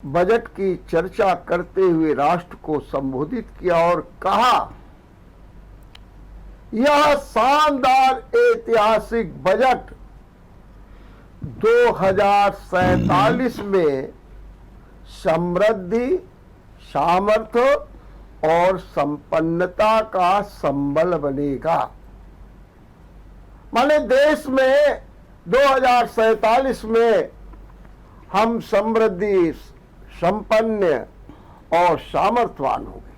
Budget की चर्चा करते हुए राष्ट्र को संबोधित किया और कहा, यह शानदार ऐतिहासिक बजट 2047 में समृद्धि, सामर्थ्य और संपन्नता का संबल बनेगा। माने देश में 2047 में हम समृद्धि, संपन्न और सामर्थ्यवान हो गए।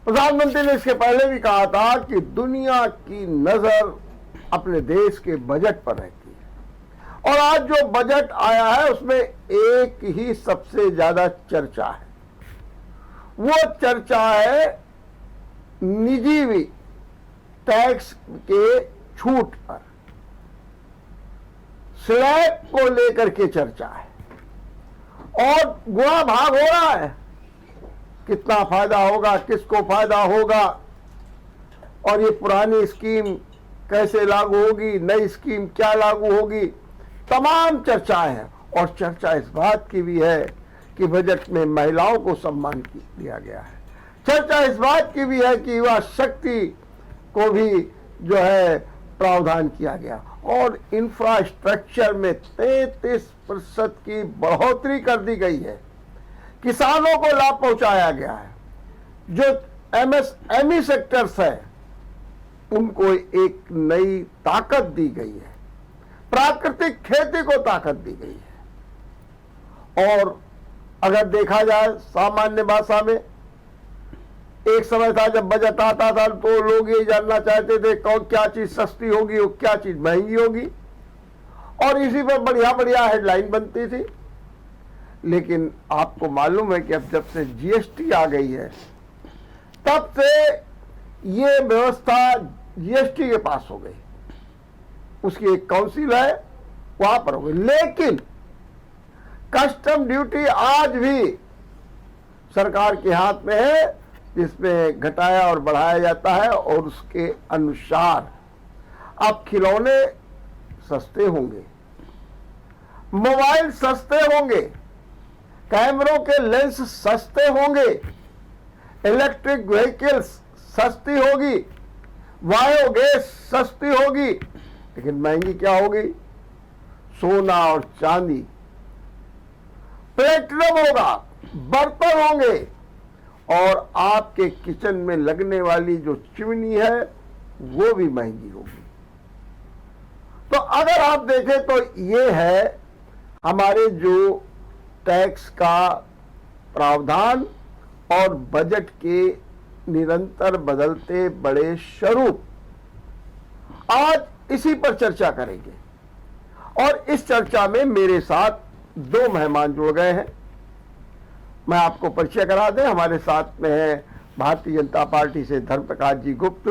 प्रधानमंत्री ने इसके पहले भी कहा था कि दुनिया की नजर अपने देश के बजट पर रहती है, और आज जो बजट आया है उसमें एक ही सबसे ज्यादा चर्चा है। वो चर्चा है निजी टैक्स के छूट पर, स्लैब को लेकर के चर्चा है और गुणा भाग हो रहा है। कितना फायदा होगा, किसको फायदा होगा, और ये पुरानी स्कीम कैसे लागू होगी, नई स्कीम क्या लागू होगी, तमाम चर्चाएं हैं। और चर्चा इस बात की भी है कि बजट में महिलाओं को सम्मान दिया गया है। चर्चा इस बात की भी है कि युवा शक्ति को भी जो है प्रावधान किया गया, और इंफ्रास्ट्रक्चर में 33% की बढ़ोतरी कर दी गई है। किसानों को लाभ पहुंचाया गया है। जो एमएसएमई सेक्टर्स है उनको एक नई ताकत दी गई है। प्राकृतिक खेती को ताकत दी गई है। और अगर देखा जाए सामान्य भाषा में, एक समय था जब बजट आता था तो लोग ये जानना चाहते थे कौन क्या चीज सस्ती होगी और क्या चीज महंगी होगी, और इसी पर बढ़िया बढ़िया हेडलाइन बनती थी। लेकिन आपको मालूम है कि अब जब से जीएसटी आ गई है तब से ये व्यवस्था जीएसटी के पास हो गई। उसकी एक काउंसिल है, वहां पर हो गई। लेकिन कस्टम ड्यूटी आज भी सरकार के हाथ में है, जिसमें घटाया और बढ़ाया जाता है, और उसके अनुसार अब खिलौने सस्ते होंगे, मोबाइल सस्ते होंगे, कैमरों के लेंस सस्ते होंगे, इलेक्ट्रिक व्हीकल्स सस्ती होगी, बायोगैस सस्ती होगी। लेकिन महंगी क्या होगी? सोना और चांदी, प्लेटिनम होगा, बर्तन होंगे, और आपके किचन में लगने वाली जो चिमनी है वो भी महंगी होगी। तो अगर आप देखें तो ये है हमारे जो टैक्स का प्रावधान और बजट के निरंतर बदलते बड़े स्वरूप। आज इसी पर चर्चा करेंगे, और इस चर्चा में मेरे साथ दो मेहमान जुड़ गए हैं। मैं आपको परिचय करा दें, हमारे साथ में है भारतीय जनता पार्टी से धर्म प्रकाश जी गुप्त,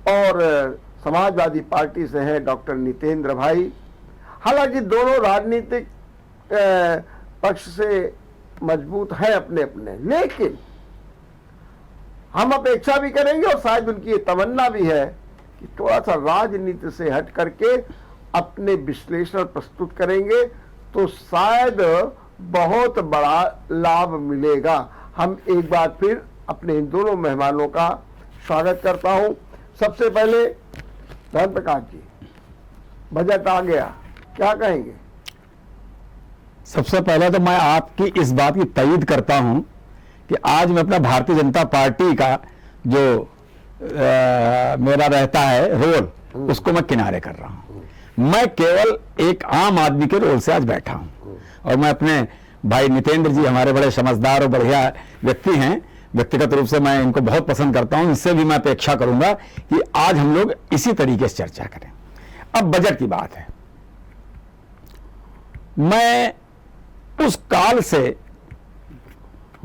और समाजवादी पार्टी से हैं डॉक्टर नितेंद्र भाई। हालांकि दोनों राजनीतिक पक्ष से मजबूत हैं अपने अपने, लेकिन हम अपेक्षा भी करेंगे और शायद उनकी ये तमन्ना भी है कि थोड़ा सा राजनीति से हट करके अपने विश्लेषण प्रस्तुत करेंगे तो शायद बहुत बड़ा लाभ मिलेगा। हम एक बार फिर अपने इन दोनों मेहमानों का स्वागत करता हूं। सबसे पहले धर्म प्रकाश जी, बजट आ गया, क्या कहेंगे? सबसे पहले तो मैं आपकी इस बात की तईद करता हूं कि आज मैं अपना भारतीय जनता पार्टी का जो मेरा रहता है रोल, उसको मैं किनारे कर रहा हूं। मैं केवल एक आम आदमी के रोल से आज बैठा हूं, और मैं अपने भाई नितेंद्र जी हमारे बड़े समझदार और बढ़िया व्यक्ति हैं, व्यक्तिगत रूप से मैं इनको बहुत पसंद करता हूं। इससे भी मैं अपेक्षा करूंगा कि आज हम लोग इसी तरीके से चर्चा करें। अब बजट की बात है, मैं उस काल से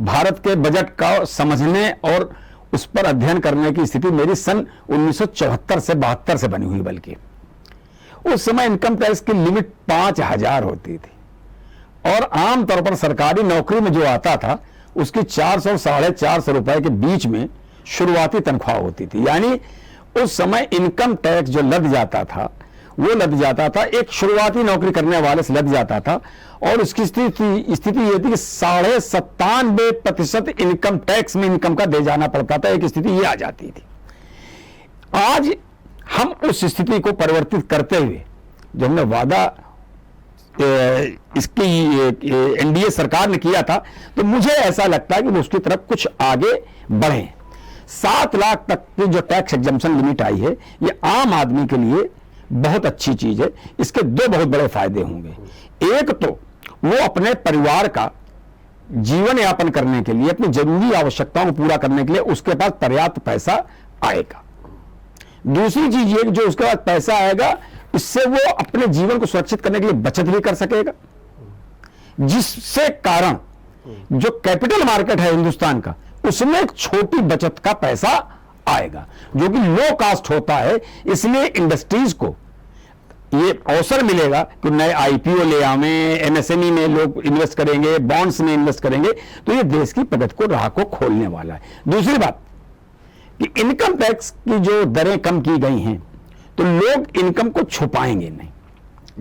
भारत के बजट का समझने और उस पर अध्ययन करने की स्थिति मेरी सन 1974 से 72 से बनी हुई। बल्कि उस समय इनकम टैक्स की लिमिट 5000 होती थी, और आमतौर पर सरकारी नौकरी में जो आता था उसकी 400 और 450 रुपए के बीच में शुरुआती तनख्वाह होती थी। यानी उस समय इनकम टैक्स जो लग जाता था वो लद जाता था, एक शुरुआती नौकरी करने वाले से लद जाता था, और उसकी स्थिति ये थी कि 97.5% इनकम टैक्स में इनकम का दे जाना पड़ता था। एक स्थिति ये आ जाती थी। आज हम उस स्थिति को परिवर्तित करते हुए जो हमने वादा इसकी एनडीए सरकार ने किया था, तो मुझे ऐसा लगता है कि वो उसकी तरफ कुछ आगे बढ़े। 7 लाख तक की जो टैक्स एग्जम्पशन लिमिट आई है, ये आम आदमी के लिए बहुत अच्छी चीज है। इसके 2 बहुत बड़े फायदे होंगे। एक तो वो अपने परिवार का जीवन यापन करने के लिए, अपनी जरूरी आवश्यकताओं को पूरा करने के लिए उसके पास पर्याप्त पैसा आएगा। दूसरी चीज ये, जो उसके पास पैसा आएगा, इससे वो अपने जीवन को सुरक्षित करने के लिए बचत भी कर सकेगा, जिससे कारण जो कैपिटल मार्केट है हिंदुस्तान का, उसमें एक छोटी बचत का पैसा आएगा जो कि लो कॉस्ट होता है। इसलिए इंडस्ट्रीज को ये अवसर मिलेगा कि नए आईपीओ ले आवे, एमएसएमई में लोग इन्वेस्ट करेंगे, बॉन्ड्स में इन्वेस्ट करेंगे, तो ये देश की प्रगति को राह को खोलने वाला है। दूसरी बात कि इनकम टैक्स की जो दरें कम की गई हैं, तो लोग इनकम को छुपाएंगे नहीं।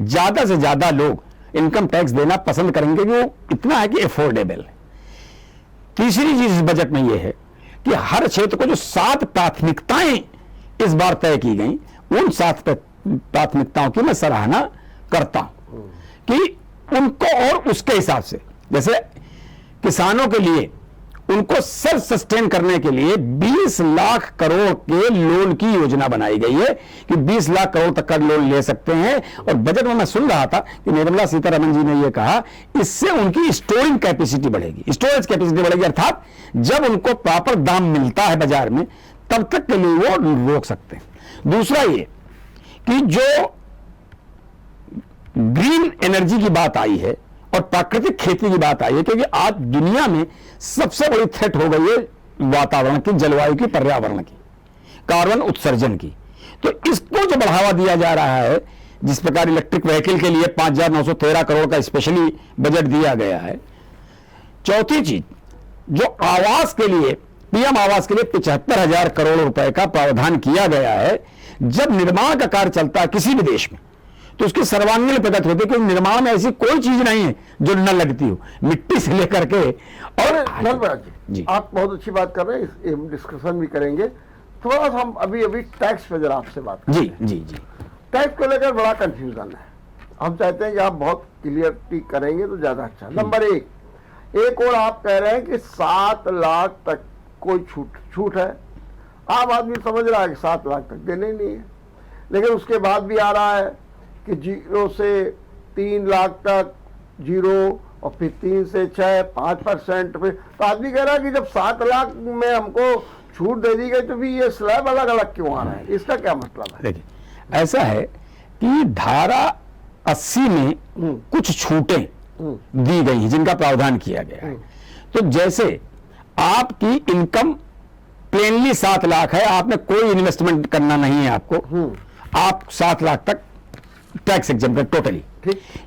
ज्यादा से ज्यादा लोग इनकम टैक्स देना पसंद करेंगे कि वो इतना है कि अफोर्डेबल है। तीसरी चीज इस बजट में यह है कि हर क्षेत्र को जो 7 प्राथमिकताएं इस बार तय की गई, उन 7 प्राथमिकताओं की मैं सराहना करता हूं कि उनको, और उसके हिसाब से, जैसे किसानों के लिए उनको सेल्फ सस्टेन करने के लिए 20 लाख करोड़ के लोन की योजना बनाई गई है कि 20 लाख करोड़ तक का लोन ले सकते हैं। और बजट में मैं सुन रहा था कि निर्मला सीतारमण जी ने यह कहा, इससे उनकी स्टोरिंग कैपेसिटी बढ़ेगी, स्टोरेज कैपेसिटी बढ़ेगी, अर्थात जब उनको प्रॉपर दाम मिलता है बाजार में, तब तक के लिए वो रोक सकते हैं। दूसरा ये कि जो ग्रीन एनर्जी की बात आई है और प्राकृतिक खेती की बात आई है, क्योंकि आज दुनिया में सबसे बड़ी थ्रेट हो गई है वातावरण की, जलवायु की, पर्यावरण की, कार्बन उत्सर्जन की। तो इसको जो बढ़ावा दिया जा रहा है, जिस प्रकार इलेक्ट्रिक व्हीकल के लिए 5,913 करोड़ का स्पेशली बजट दिया गया है। चौथी चीज, जो आवास के लिए, पीएम आवास के लिए 75,000 करोड़ रुपए का प्रावधान किया गया है। जब निर्माण का कार्य चलता है किसी भी देश में, तो उसकी सर्वांगीण प्रगति होती है, क्योंकि निर्माण में ऐसी कोई चीज नहीं है जो न लगती हो, मिट्टी से लेकर के। और धन्यवाद जी, आप बहुत अच्छी बात कर रहे हैं, हम डिस्कशन भी करेंगे। थोड़ा सा हम अभी टैक्स पे जरा आपसे बात करें। जी जी जी, टैक्स को लेकर बड़ा कंफ्यूजन है। हम चाहते हैं कि आप बहुत क्लियरिटी करेंगे तो ज्यादा अच्छा। नंबर एक और आप कह रहे हैं कि 7 लाख तक कोई छूट है। आम आदमी समझ रहा है कि 7 लाख तक देने नहीं है, लेकिन उसके बाद भी आ रहा है कि 0 से 3 लाख तक 0, और फिर 3 से 6 5%। फिर तो आदमी कह रहा है कि जब 7 लाख में हमको छूट दे दी गई, तो भी ये स्लैब अलग अलग क्यों आ रहा है? इसका क्या मतलब है? देखिए, ऐसा है कि धारा 80 में कुछ छूटें दी गई हैं जिनका प्रावधान किया गया है। तो जैसे आपकी इनकम प्लेनली 7 लाख है, आपने कोई इन्वेस्टमेंट करना नहीं है आपको, आप 7 लाख तक टैक्स एग्जम्प्टेड टोटली,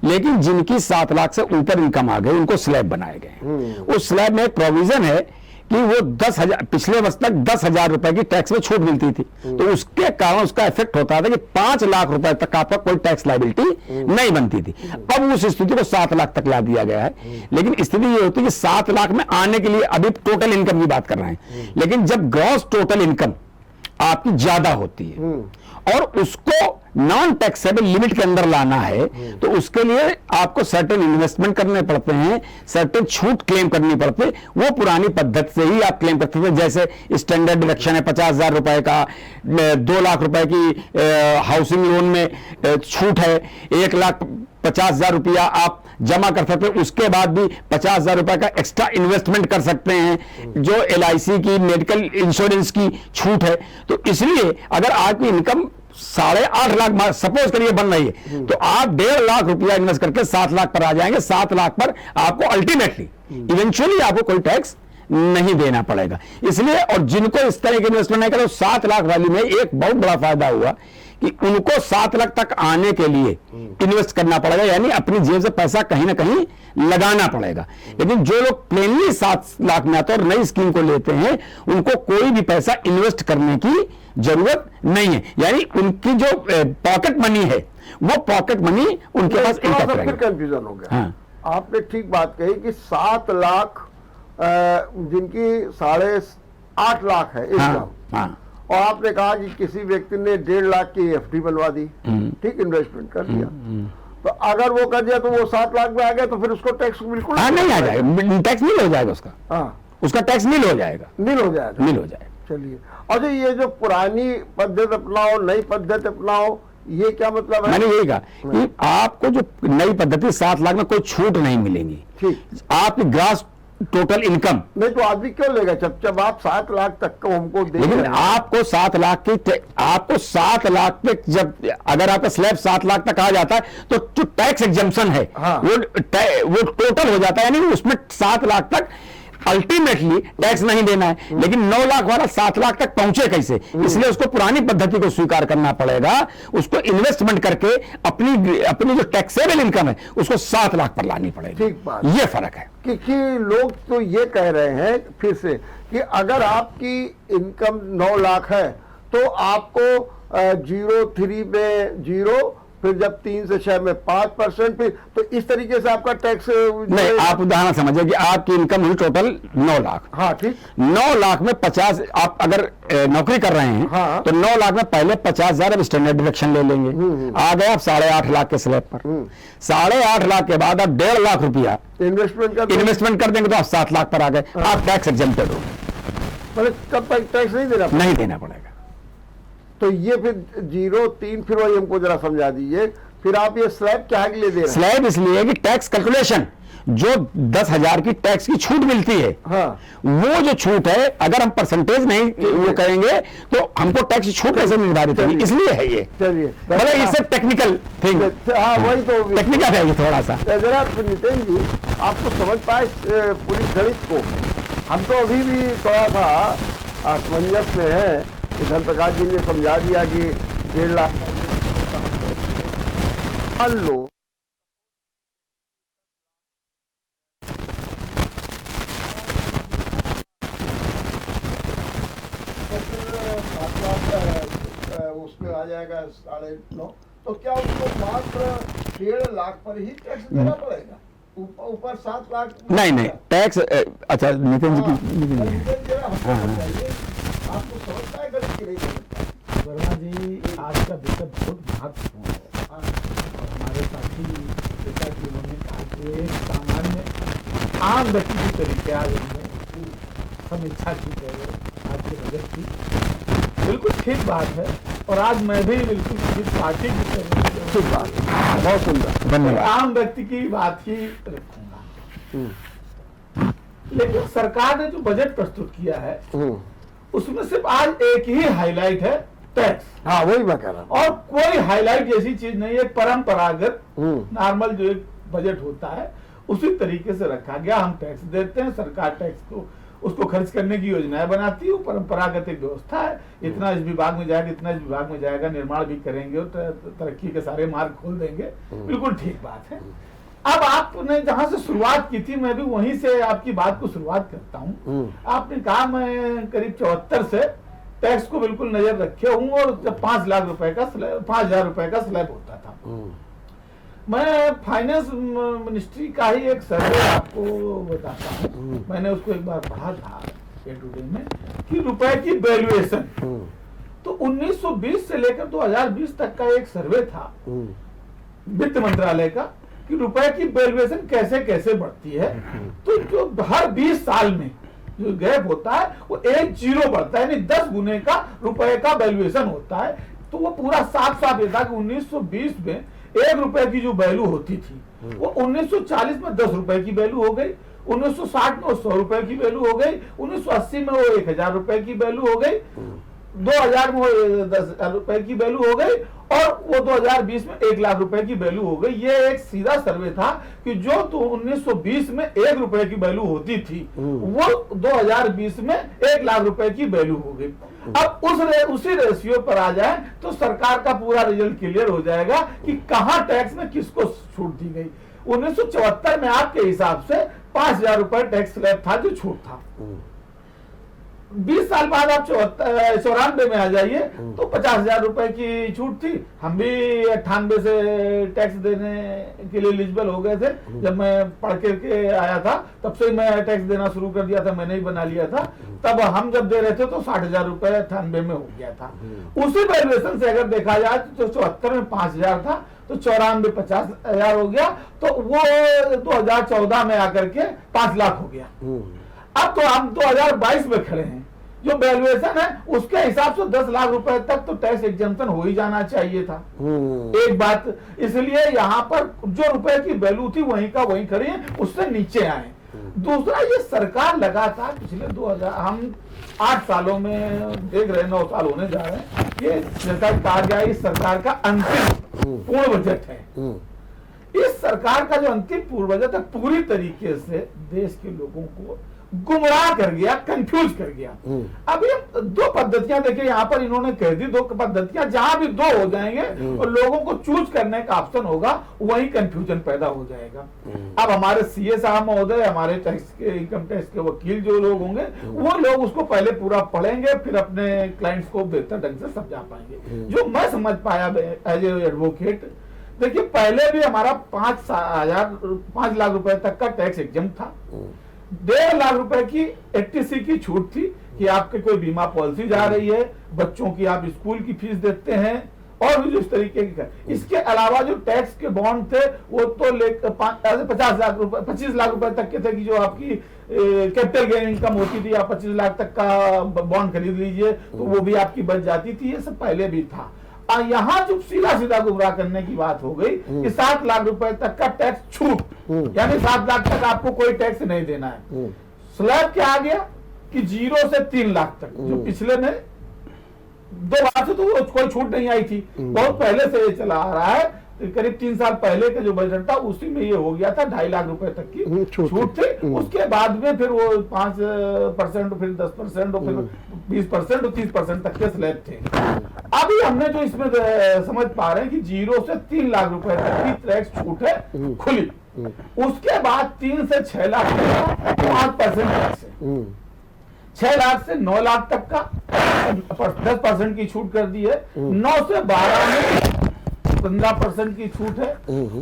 लेकिन जिनकी 7 लाख से ऊपर इनकम आ गई, उनको स्लैब बनाए गए। उस स्लैब में एक प्रोविजन है कि वो 10,000, पिछले वर्ष तक 10,000 रुपए की टैक्स में छूट मिलती थी, तो उसके कारण उसका इफेक्ट होता था कि 5 लाख रुपए तक आपका कोई टैक्स लायबिलिटी नहीं बनती थी। अब उस स्थिति को 7 लाख तक ला दिया गया है। लेकिन स्थिति ये होती है कि 7 लाख में आने के लिए अभी टोटल इनकम की बात कर रहे हैं, लेकिन जब ग्रॉस टोटल इनकम आपकी ज्यादा होती है और उसको नॉन टैक्सेबल लिमिट के अंदर लाना है, तो उसके लिए आपको सर्टेन इन्वेस्टमेंट करने पड़ते हैं, सर्टेन छूट क्लेम करनी पड़ती है। वो पुरानी पद्धति से ही आप क्लेम करते थे, जैसे स्टैंडर्ड डिडक्शन है 50,000 रुपए का, 2 लाख रुपए की हाउसिंग लोन में छूट है, 1,50,000 रुपया आप जमा कर सकते हैं, उसके बाद भी 50,000 रुपए का एक्स्ट्रा इन्वेस्टमेंट कर सकते हैं, जो LIC की, मेडिकल इंश्योरेंस की छूट है। तो इसलिए अगर आपकी इनकम 8.5 लाख सपोज करिए बन रही है, तो आप 1.5 लाख रुपया इन्वेस्ट करके 7 लाख पर आ जाएंगे। 7 लाख पर आपको अल्टीमेटली इवेंचुअली आपको कोई टैक्स नहीं देना पड़ेगा। इसलिए, और जिनको इस तरह के इन्वेस्टमेंट नहीं करे, 7 लाख वाली में एक बहुत बड़ा फायदा हुआ कि उनको 7 लाख तक आने के लिए इन्वेस्ट करना पड़ेगा, यानी अपनी जेब से पैसा कहीं ना कहीं लगाना पड़ेगा। लेकिन जो लोग प्लेनली 7 लाख में आते हैं और नई स्कीम को लेते हैं, उनको कोई भी पैसा इन्वेस्ट करने की जरूरत नहीं है, यानी उनकी जो पॉकेट मनी है वो पॉकेट मनी उनके पास थोड़ा सा इनकम फिर कंफ्यूजन हो गया। हाँ। आपने ठीक बात कही कि 7 लाख जिनकी 8.5 लाख है हाँ, इनकम, हाँ, और आपने कहा कि किसी व्यक्ति ने 1.5 लाख की एफडी बनवा दी, ठीक, इन्वेस्टमेंट कर दिया, तो अगर वो कर दिया तो वो 7 लाख में आ गया, तो फिर उसको टैक्स बिल्कुल हाँ नहीं आ जाएगा, टैक्स नील हो जाएगा उसका, हाँ, उसका टैक्स नील हो जाएगा, नील हो जाएगा, नील हो जाएगा। चलिए, और जो ये जो पुरानी पद्धति अपनाओ नई पद्धति अपनाओ, ये क्या मतलब है? मैंने यही कहा कि आपको जो नई पद्धति 7 लाख में कोई छूट नहीं मिलेगी, ठीक, आपकी ग्रास टोटल इनकम, नहीं तो आदमी क्यों लेगा जब आप 7 लाख तक को हमको दे लेकिन रहे हैं। आपको 7 लाख की, आपको 7 लाख पे जब अगर आपका स्लैब 7 लाख तक आ जाता है तो जो टैक्स एग्जम्पशन है, हाँ। वो टोटल हो जाता है, यानी उसमें 7 लाख तक अल्टीमेटली टैक्स नहीं देना है। लेकिन 9 लाख वाला 7 लाख तक पहुंचे कैसे, इसलिए उसको पुरानी पद्धति को स्वीकार करना पड़ेगा, उसको इन्वेस्टमेंट करके अपनी जो टैक्सेबल इनकम है उसको 7 लाख पर लानी पड़ेगी। ठीक बात, ये फर्क है कि लोग तो ये कह रहे हैं फिर से कि अगर आपकी इनकम 9 लाख है तो आपको 0.3 में 0, फिर जब 3 से 6 में 5%, फिर तो इस तरीके से आपका टैक्स नहीं। आप उदाहरण समझिए कि आपकी इनकम हुई टोटल 9 लाख, हाँ ठीक, 9 लाख में 50, आप अगर नौकरी कर रहे हैं, हाँ। तो 9 लाख में पहले 50,000 अब स्टैंडर्ड डिडक्शन ले लेंगे, आ गए आप 8.5 लाख के स्लैब पर। 8.5 लाख के बाद आप 1.5 लाख रुपया इन्वेस्टमेंट कर देंगे तो आप 7 लाख पर आ गए, आप टैक्स एग्जेम्प्टेड हो, मतलब तब तक टैक्स नहीं देना पड़ेगा। तो ये फिर 0.3, फिर वही हमको जरा समझा दीजिए, फिर आप ये स्लैब क्या के लिए दे रहे हैं? स्लैब इसलिए कि टैक्स कैलकुलेशन जो 10,000 की टैक्स की छूट मिलती है, हाँ। वो जो छूट है अगर हम परसेंटेज नहीं वो करेंगे तो हमको टैक्स छूट कैसे निर्धारित होगी, इसलिए है ये। चलिए, मतलब इससे टेक्निकल थिंग, हाँ वही तो टेक्निकल है ये थोड़ा सा। जरा नितिन जी आपको समझ पाए पूरी गणित को, हम तो अभी भी थोड़ा सा असमंजस में है। धन प्रकाश जी ने समझा दिया कि 1.5 लाख मान लो उसमें आ जाएगा 9.5, तो क्या उसको मात्र 1.5 लाख पर ही टैक्स देना पड़ेगा? ऊपर 7 लाख नहीं टैक्स, अच्छा नितिन जी की, आपको समझता है गलत की नहीं समझता? वर्मा जी, आज का विषय बहुत महत्वपूर्ण है। हमारे साथी पिता जी उन्होंने कहा कि एक सामान्य आम व्यक्ति की तरीके आज हमने समीक्षा की है आज के बजट की, बिल्कुल ठीक बात है। और आज मैं भी बिल्कुल किसी पार्टी की ठीक बात, बहुत सुंदर, धन्यवाद। आम व्यक्ति की बात ही रखूंगा। लेकिन सरकार ने जो बजट प्रस्तुत किया है उसमें सिर्फ आज एक ही हाईलाइट है, टैक्स। हाँ वही मैं कह रहा हूँ, और कोई हाईलाइट जैसी चीज नहीं है। परंपरागत नॉर्मल जो एक बजट होता है उसी तरीके से रखा गया। हम टैक्स देते हैं, सरकार टैक्स को उसको खर्च करने की योजनाएं बनाती है, वो परंपरागत एक व्यवस्था है। इतना इस विभाग में जाएगा, इतना इस विभाग में जाएगा, निर्माण भी करेंगे और तरक्की के सारे मार्ग खोल देंगे, बिल्कुल ठीक बात है। अब आपने जहां से शुरुआत की थी मैं भी वहीं से आपकी बात को शुरुआत करता हूं। आपने कहा मैं करीब 74 से टैक्स को बिल्कुल नजर रखे हूं, और जब 5 लाख रुपए का स्लैब, 5,000 रुपए का स्लैब होता था, मैं फाइनेंस मिनिस्ट्री का ही एक सर्वे आपको बताता हूँ। मैंने उसको एक बार पढ़ा था डे टू डे में कि रुपए की वैल्यूएशन, तो 1920 से लेकर 2020 तक का एक सर्वे था वित्त मंत्रालय का कि रुपए की वैल्यूएशन कैसे कैसे बढ़ती है। तो जो हर 20 साल में जो गैप होता है वो 1 0 बढ़ता है, यानी 10 गुने का रुपए का वैल्यूएशन होता है। तो वो पूरा साफ साफ ये था कि 1920 में 1 रुपए की जो वैल्यू होती थी वो 1940 में 10 रुपए की वैल्यू हो गई, 1960 में वो 100 रुपए की वैल्यू हो गई, 1980 में वो 1,000 रुपए की वैल्यू हो गई, 2000 में वो 10,000 रुपए की वैल्यू हो गई, और वो 2020 में 1 लाख रुपए की वैल्यू हो गई। ये एक सीधा सर्वे था कि जो तो 1920 में 1 रुपए की वैल्यू होती थी वो 2020 में 1 लाख रुपए की वैल्यू हो गई। अब उसी रेशियो पर आ जाए तो सरकार का पूरा रिजल्ट क्लियर हो जाएगा कि कहां टैक्स में किसको छूट दी गई। 1974 में आपके हिसाब से 5,000 रुपए टैक्स स्लैब था जो छूट था। 20 साल बाद आप 94 में आ जाइए तो 50,000 रुपए की छूट थी। हम भी 98 से टैक्स देने के लिए एलिजिबल हो गए थे। जब मैं पढ़ के आया था तब से मैं टैक्स देना शुरू कर दिया था, मैंने ही बना लिया था। तब हम जब दे रहे थे तो 60,000 रुपए 98 में हो गया था। उसी वैल्यूएशन से अगर देखा जाए तो 74 में 5,000 था, तो 94 50,000 हो गया, तो वो 2014 में आकर के 5 लाख हो गया। अब तो हम 2022 में खड़े हैं, जो वैल्यूएशन है उसके हिसाब से 10 लाख रुपए तक तो टैक्स एग्जम्पशन हो ही जाना चाहिए था। एक बात, इसलिए यहाँ पर जो रुपए की वैल्यू थी वहीं का वहीं खड़ी है, उससे नीचे आए। दूसरा, ये सरकार लगातार पिछले 2000 हम 8 सालों में देख रहे हैं, 9 साल होने जा रहे हैं, ये जैसा कहा गया इस सरकार का अंतिम पूर्ण बजट है। इस सरकार का जो अंतिम पूर्ण बजट है पूरी तरीके से देश के लोगों को गुमराह कर गया, कंफ्यूज कर गया। अभी 2 पद्धतियां देखिए यहाँ पर इन्होंने कह दी, 2 पद्धतियां, जहां भी 2 हो जाएंगे और लोगों को चूज करने का ऑप्शन होगा, वही कंफ्यूजन पैदा हो जाएगा। अब हमारे सीए साहब महोदय, हमारे टैक्स के इनकम टैक्स के वकील जो लोग होंगे, वो लोग उसको पहले पूरा पढ़ेंगे, फिर अपने क्लाइंट्स को बेहतर ढंग से समझा पाएंगे। जो मैं समझ पाया एज ए एडवोकेट, देखिए पहले भी हमारा 5 लाख रुपए तक का टैक्स एग्जम्प्ट था। 1.5 लाख रुपए की 80C की छूट थी कि आपके कोई बीमा पॉलिसी जा रही है, बच्चों की आप स्कूल की फीस देते हैं, और भी इस तरीके की। इसके अलावा जो टैक्स के बॉन्ड थे वो तो 50 लाख रुपए 25 लाख रुपए तक के थे कि जो आपकी कैपिटल गेन इनकम होती थी, आप 25 लाख तक का बॉन्ड खरीद लीजिए तो वो भी आपकी बच जाती थी। ये सब पहले भी था। यहाँ जो सीधा गुमराह करने की बात हो गई कि 7 लाख रुपए तक का टैक्स छूट, यानी 7 लाख तक आपको कोई टैक्स नहीं देना है। स्लैब क्या आ गया कि 0 से 3 लाख तक, जो पिछले में 2 बार से तो कोई छूट नहीं आई थी, बहुत पहले से ये चला आ रहा है। करीब 3 साल पहले का जो बजट था उसी में ये हो गया था, 2.5 लाख रुपए तक की छूट थी। उसके बाद में फिर वो 5%, फिर 10%, और फिर 20% और 30% तक के स्लैब थे। अभी हमने जो इसमें समझ पा रहे हैं कि 0 से 3 लाख रुपए तक की टैक्स छूट है खुली। उसके बाद 3 से 6 लाख तक का 5% टैक्स है। 6 लाख से 9 लाख तक का 10% की छूट कर दी है। 9 से 12 में 15% की छूट है,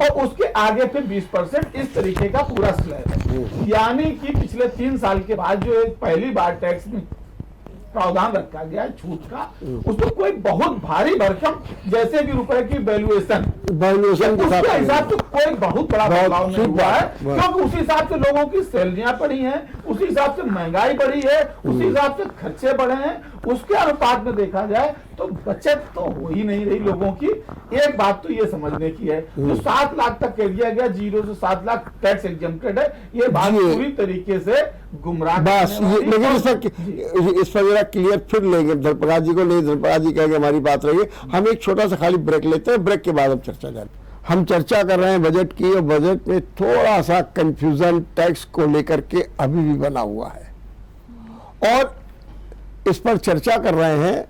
और उसके आगे फिर 20%। इस तरीके का पूरा स्लैब है। यानी कि पिछले 3 साल के बाद जो एक पहली बार टैक्स में प्रावधान रखा गया है छूट का, उसमें कोई बहुत भारी भरकम जैसे भी रुपए की वैल्यूएशन उसके हिसाब से कोई बहुत बड़ा बदलाव नहीं हुआ है, क्योंकि उसी हिसाब से लोगों की सैलरियां बढ़ी हैं, उसी हिसाब से महंगाई बढ़ी है, उसी हिसाब से खर्चे बढ़े हैं। उसके अनुपात में देखा जाए तो बचत तो हो ही नहीं रही लोगों की। एक बात तो ये समझने की है, जो 7 लाख तक कह दिया गया, 0 से 7 लाख टैक्स एग्जम्प्टेड है, ये बात पूरी तरीके से गुमराह। बस लेकिन इस पर क्लियर फिर लेंगे धर्मप्रकाश जी को। नहीं, धर्मप्रकाश जी कहेंगे हमारी बात रही है। हम एक छोटा सा खाली ब्रेक लेते हैं, ब्रेक के बाद हम चर्चा करें। हम चर्चा कर रहे हैं बजट की, और बजट में थोड़ा सा कंफ्यूजन टैक्स को लेकर के अभी भी बना हुआ है, और इस पर चर्चा कर रहे हैं।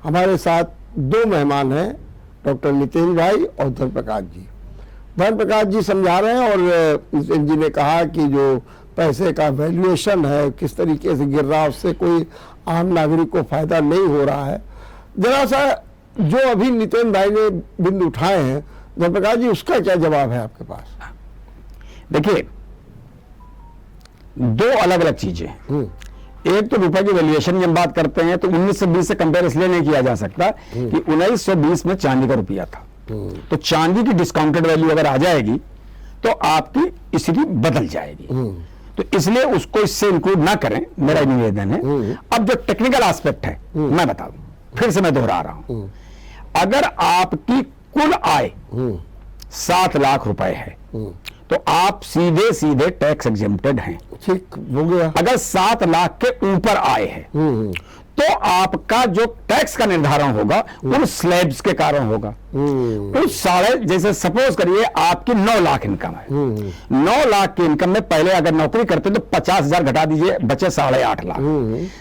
हमारे साथ 2 मेहमान हैं, डॉक्टर नितिन भाई और धर्मप्रकाश जी। धर्मप्रकाश जी समझा रहे हैं, और नितिन जी ने कहा कि जो पैसे का वैल्यूएशन है किस तरीके से गिर रहा है, उससे कोई आम नागरिक को फायदा नहीं हो रहा है। जरा सा जो अभी नितिन भाई ने बिंदु उठाए हैं, धर्मप्रकाश जी, उसका क्या जवाब है आपके पास? देखिए, 2 अलग अलग चीजें। एक तो रुपए की वैल्यूएशन की हम बात करते हैं तो 1920 से कंपेयर इसलिए नहीं किया जा सकता कि 1920 में चांदी का रुपया था, तो चांदी की डिस्काउंटेड वैल्यू अगर आ जाएगी तो आपकी स्थिति बदल जाएगी, तो इसलिए उसको इससे इंक्लूड ना करें, मेरा निवेदन है। अब जो टेक्निकल एस्पेक्ट है मैं बता दूं, फिर से मैं दोहरा रहा हूं। अगर आपकी कुल आय 7 लाख रुपए है तो आप सीधे सीधे टैक्स एग्जेम्प्टेड हैं। ठीक हो गया। अगर 7 लाख के ऊपर आए हैं तो आपका जो टैक्स का निर्धारण होगा उन स्लैब्स के कारण होगा। उस साढ़े, जैसे सपोज करिए आपकी 9 लाख इनकम है, 9 लाख की इनकम में पहले अगर नौकरी करते तो 50,000 घटा दीजिए, बचे 8.5 लाख।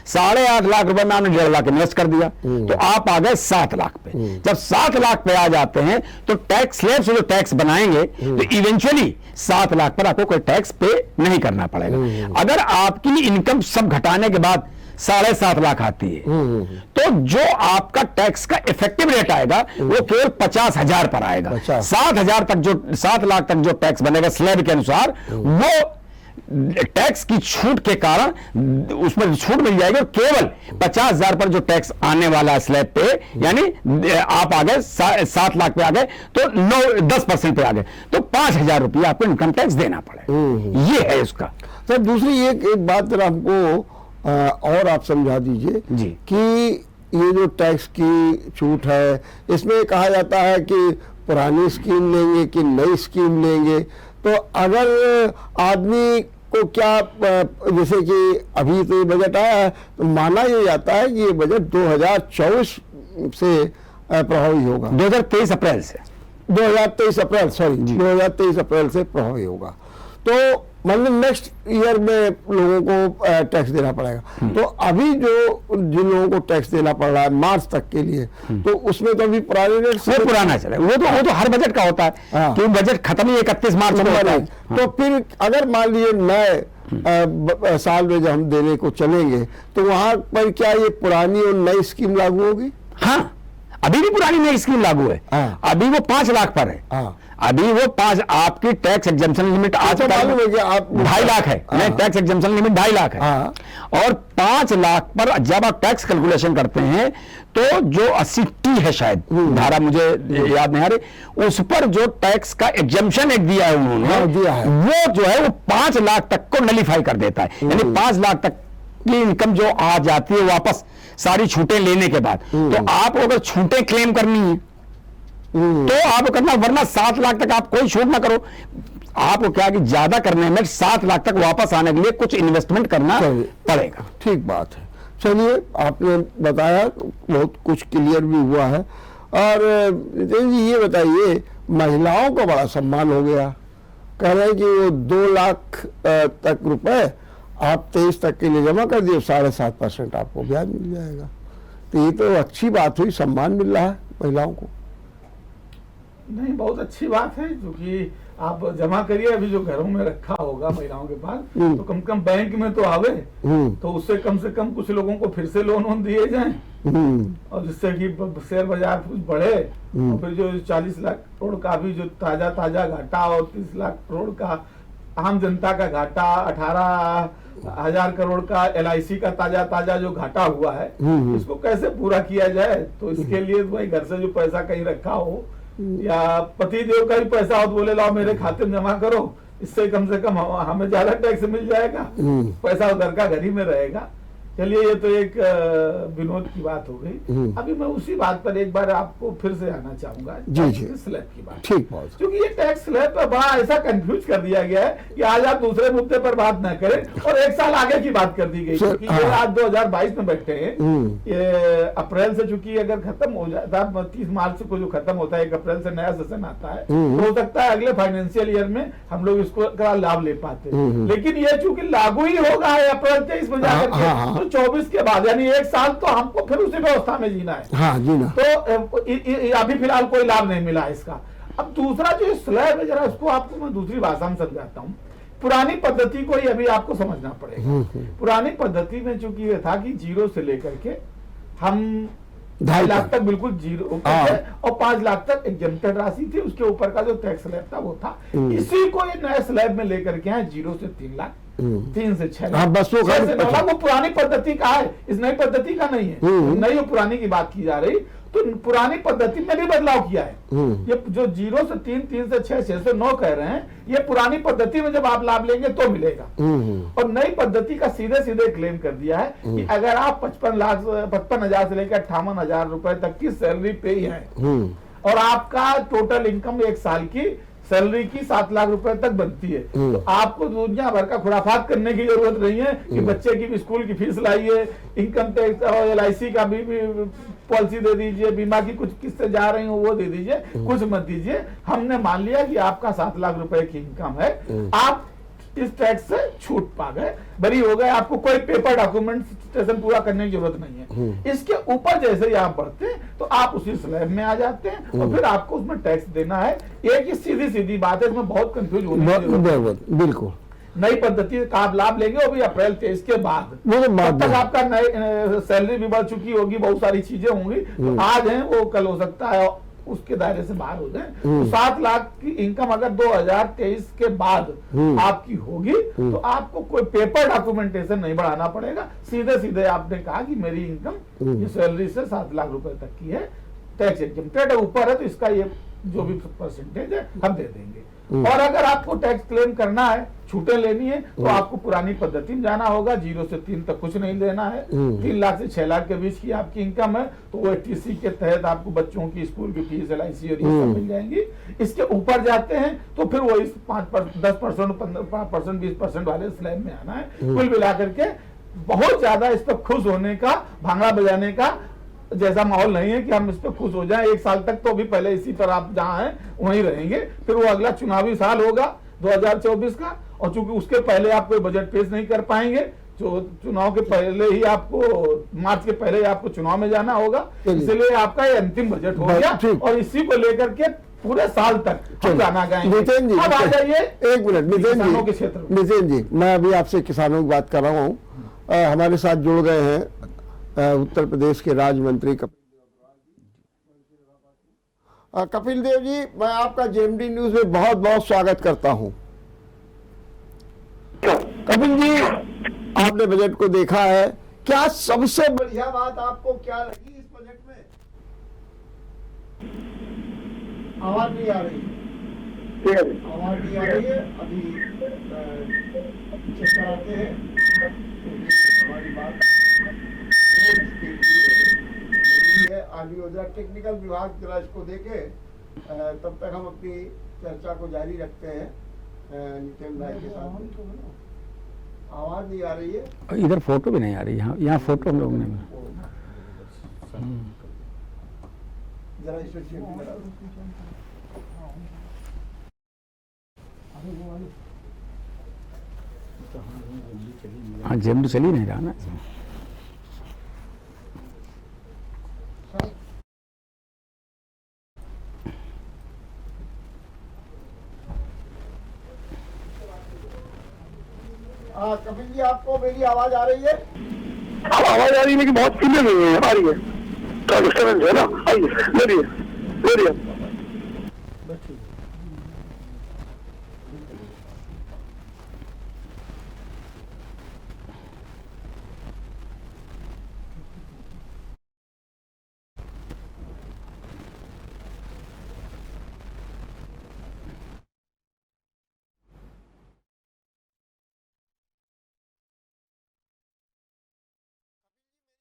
8.5 लाख रुपए में आपने 1.5 लाख इन्वेस्ट कर दिया, तो आप आ गए 7 लाख पे। जब 7 लाख पे आ जाते हैं तो टैक्स स्लैब से जो टैक्स बनाएंगे तो इवेंचुअली 7 लाख पर आपको कोई टैक्स पे नहीं करना पड़ेगा। अगर आपकी इनकम सब घटाने के बाद 7.5 लाख आती है, तो जो आपका टैक्स का इफेक्टिव रेट आएगा वो केवल 50,000 पर आएगा। 7,000 तक जो 7 लाख तक जो टैक्स बनेगा स्लैब के अनुसार, वो टैक्स की छूट के कारण उसमें छूट मिल जाएगी, और केवल 50,000 पर जो टैक्स आने वाला है स्लैब पे, यानी आप आ गए 7 लाख पे आ गए तो 10% पे आ गए, तो 5,000 रुपये आपको इनकम टैक्स देना पड़ेगा। ये है उसका। सर दूसरी एक बात जरा हमको और आप समझा दीजिए जी कि ये जो टैक्स की छूट है, इसमें कहा जाता है कि पुरानी स्कीम लेंगे कि नई स्कीम लेंगे, तो अगर आदमी को क्या, जैसे कि अभी तो ये बजट आया है, तो माना ये जाता है कि ये बजट 2024 से प्रभावी होगा, 2023 अप्रैल से, 2023 अप्रैल, सॉरी 2023 अप्रैल से प्रभावी होगा, तो मतलब नेक्स्ट ईयर में लोगों को टैक्स देना पड़ेगा। तो अभी जो जिन लोगों को टैक्स देना पड़ रहा है मार्च तक के लिए, तो उसमें तो अभी पुराने रेट से पुराना चले, वो तो हर बजट का होता है, क्योंकि बजट खत्म ही 31 मार्च को होता है। तो फिर अगर मान लीजिए नए साल में जब हम देने को चलेंगे, तो वहां पर क्या ये पुरानी और नई स्कीम लागू होगी? हाँ, अभी भी पुरानी नई स्कीम लागू है। अभी वो 5 लाख पर है। अभी वो 5, आपकी टैक्स एग्जम्पशन लिमिट आज मालूम है कि आप 2.5 लाख है, नहीं टैक्स एग्जम्पशन लिमिट 2.5 लाख है, और 5 लाख पर जब आप टैक्स कैलकुलेशन करते हैं तो जो 80T है शायद धारा, मुझे याद नहीं आ रही, उस पर जो टैक्स का एग्जम्पशन एक दिया है उन्होंने, दिया है, वो जो है वो 5 लाख तक को नलीफाई कर देता है। यानी 5 लाख तक की इनकम जो आ जाती है वापस सारी छूटें लेने के बाद, तो आप अगर छूटें क्लेम करनी है तो आप करना, वरना 7 लाख तक आप कोई छूट ना करो। आपको क्या कि ज्यादा करने में 7 लाख तक वापस आने के लिए कुछ इन्वेस्टमेंट करना पड़ेगा। ठीक बात है। चलिए, आपने बताया, बहुत कुछ क्लियर भी हुआ है। और जी ये बताइए, महिलाओं का बड़ा सम्मान हो गया, कह रहे हैं कि वो 2 लाख तक रुपए आप 23 तक के लिए जमा कर दिए, 7.5% आपको ब्याज मिल जाएगा। तो ये तो अच्छी बात हुई, सम्मान मिल रहा है महिलाओं को। नहीं, बहुत अच्छी बात है, क्योंकि आप जमा करिए, अभी जो घरों में रखा होगा महिलाओं के पास, तो कम से कम बैंक में तो आवे, तो उससे कम से कम कुछ लोगों को फिर से लोन वोन दिए जाएं, और जिससे कि शेयर बाजार कुछ बढ़े, और फिर जो 40 लाख करोड़ का भी जो ताजा घाटा, और 30 लाख करोड़ का आम जनता का घाटा, 18,000 करोड़ का LIC का ताजा जो घाटा हुआ है, इसको कैसे पूरा किया जाए। तो इसके लिए भाई घर से जो पैसा कहीं रखा हो, या पति देव का भी पैसा हो तो बोले लाओ मेरे खाते में जमा करो, इससे कम से कम हमें ज्यादा टैक्स मिल जाएगा, पैसा उधर का घर ही में रहेगा। चलिए, ये तो एक विनोद की बात हो गई। अभी मैं उसी बात पर एक बार आपको फिर से आना चाहूंगा, स्लैब की बात। ठीक बात, क्योंकि ये टैक्स स्लैब पर बड़ा ऐसा कंफ्यूज कर दिया गया है कि आज आप दूसरे मुद्दे पर बात न करें, और 1 साल आगे की बात कर दी गई, क्योंकि ये आज 2022 में बैठे हैं। ये अप्रैल से चूंकि अगर खत्म हो जाता है, 30 मार्च को जो खत्म होता है, 1 अप्रैल से नया सेशन आता है, तो हो सकता है अगले फाइनेंशियल ईयर में हम लोग इसको का लाभ ले पाते। लेकिन ये चूंकि लागू ही होगा अप्रैल 23 में जाकर, 24 के बाद, यानी 1 साल तो हमको फिर उसी व्यवस्था में जीना है। जीना। तो अभी फिलहाल कोई लाभ नहीं मिला इसका। अब दूसरा जो स्लैब है, जरा उसको आपको मैं दूसरी भाषा में समझाता हूँ। पुरानी पद्धति को ही अभी आपको समझना पड़ेगा। पुरानी पद्धति में चूंकि ये था कि 0 से लेकर के हम 2.5 लाख तक बिल्कुल 0 और 5 लाख तक एग्जम्प्टेड राशि थी, उसके ऊपर का जो टैक्स स्लैब था वो था। इसी को ये नए स्लैब में लेकर के आए, 0 से 3 लाख, 3 से 6 लाख, 6 से 9 लाख। वो पुरानी पद्धति का है, इस नई पद्धति का नहीं है। नई और पुरानी की बात की जा रही, तो पुरानी पद्धति में भी बदलाव किया है। ये जो 0 से 3, 3 से 6, 6 से 9 कह रहे हैं, ये पुरानी पद्धति में जब आप लाभ लेंगे तो मिलेगा। और नई पद्धति का सीधे क्लेम कर दिया है कि अगर आप 55,000 से लेकर 58,000 रुपए तक की सैलरी पे है, और आपका टोटल इनकम 1 साल की सैलरी की 7 लाख रुपए तक बनती है, तो आपको दुनिया भर का खुराफात करने की जरूरत नहीं है कि बच्चे की भी स्कूल की फीस लाइए, इनकम टैक्स और LIC का भी पॉलिसी दे दीजिए, बीमा की कुछ किस्तें जा रही हो वो दे दीजिए, कुछ मत दीजिए। हमने मान लिया कि आपका 7 लाख रुपए की इनकम है, आप इस टैक्स से छूट पा गए, बरी हो गए, आपको कोई पेपर डॉक्यूमेंटेशन पूरा करने की जरूरत नहीं है। इसके ऊपर जैसे ही आप बढ़ते हैं तो आप उसी स्लैब में आ जाते हैं, और फिर आपको उसमें टैक्स देना है। एक ही सीधी बात है, इसमें बहुत कंफ्यूज होने की जरूरत है। बिल्कुल। नई पद्धति का आप लाभ लेंगे, वो भी अप्रैल 23 के बाद। तब तक आपका नई सैलरी भी बढ़ चुकी होगी, बहुत सारी चीजें होंगी, तो आज है वो कल हो सकता है उसके दायरे से बाहर हो जाए। तो 7 लाख की इनकम अगर 2023 के बाद आपकी होगी तो आपको कोई पेपर डॉक्यूमेंटेशन नहीं बढ़ाना पड़ेगा। सीधे सीधे आपने कहा कि मेरी इनकम ये सैलरी से 7 लाख रुपए तक की है, टैक्स एग्जेम्प्टेड है, ऊपर है तो इसका ये जो भी परसेंटेज है हम दे देंगे। और अगर आपको टैक्स क्लेम करना है, छूटें लेनी है, तो आपको पुरानी पद्धति में जाना होगा। 0 से 3 तक कुछ नहीं देना है। 3 लाख से 6 लाख के बीच की आपकी इनकम है तो वो टीसी के तहत आपको बच्चों की स्कूल की फीस, LIC और ये सब मिल जाएंगी। इसके ऊपर जाते हैं तो फिर वो इस 10%, 15%, 20% वाले स्लैब में आना है। कुल मिलाकर के बहुत ज्यादा इस पर खुश होने का, भांगड़ा बजाने का जैसा माहौल नहीं है कि हम इस पर खुश हो जाएं। 1 साल तक तो अभी पहले इसी पर आप जहां हैं वहीं रहेंगे, फिर वो अगला चुनावी साल होगा 2024 का, और चूंकि उसके पहले आप कोई बजट पेश नहीं कर पाएंगे, जो चुनाव के पहले ही आपको, मार्च के पहले ही आपको चुनाव में जाना होगा, इसलिए आपका ये अंतिम बजट हो गया और इसी को लेकर के पूरे साल तक हम गाना गाएंगे। नितिन जी, अब आ जाइए 1 मिनट। किसानों के क्षेत्र में। नितिन जी, मैं अभी आपसे किसानों की बात कर रहा हूँ। हमारे साथ जुड़ गए हैं उत्तर प्रदेश के राज्य मंत्री कपिल देव जी। मैं आपका JMD न्यूज में बहुत बहुत स्वागत करता हूं। कपिल जी, आपने बजट को देखा है, क्या सबसे बढ़िया बात आपको क्या लगी इस बजट में? आवाज नहीं आ रही, आवाज नहीं आ रही है। अभी चेक कराते हैं हमारी बात है। ऑडियो जरा टेक्निकल विभाग जरा इसको देखे, तब तक हम अपनी चर्चा को जारी रखते हैं नितिन भाई के साथ। आवाज नहीं आ रही है, इधर फोटो भी नहीं आ रही। यहाँ फोटो हम लोग ने जरा इसको चेक करा। हाँ, JMD चली नहीं रहा ना। कपिल जी, आपको मेरी आवाज आ रही है? आवाज आ रही है लेकिन बहुत क्लियर नहीं है, आ रही है, थोड़ा डिस्टर्बेंस है ना। आइए, ले रही है।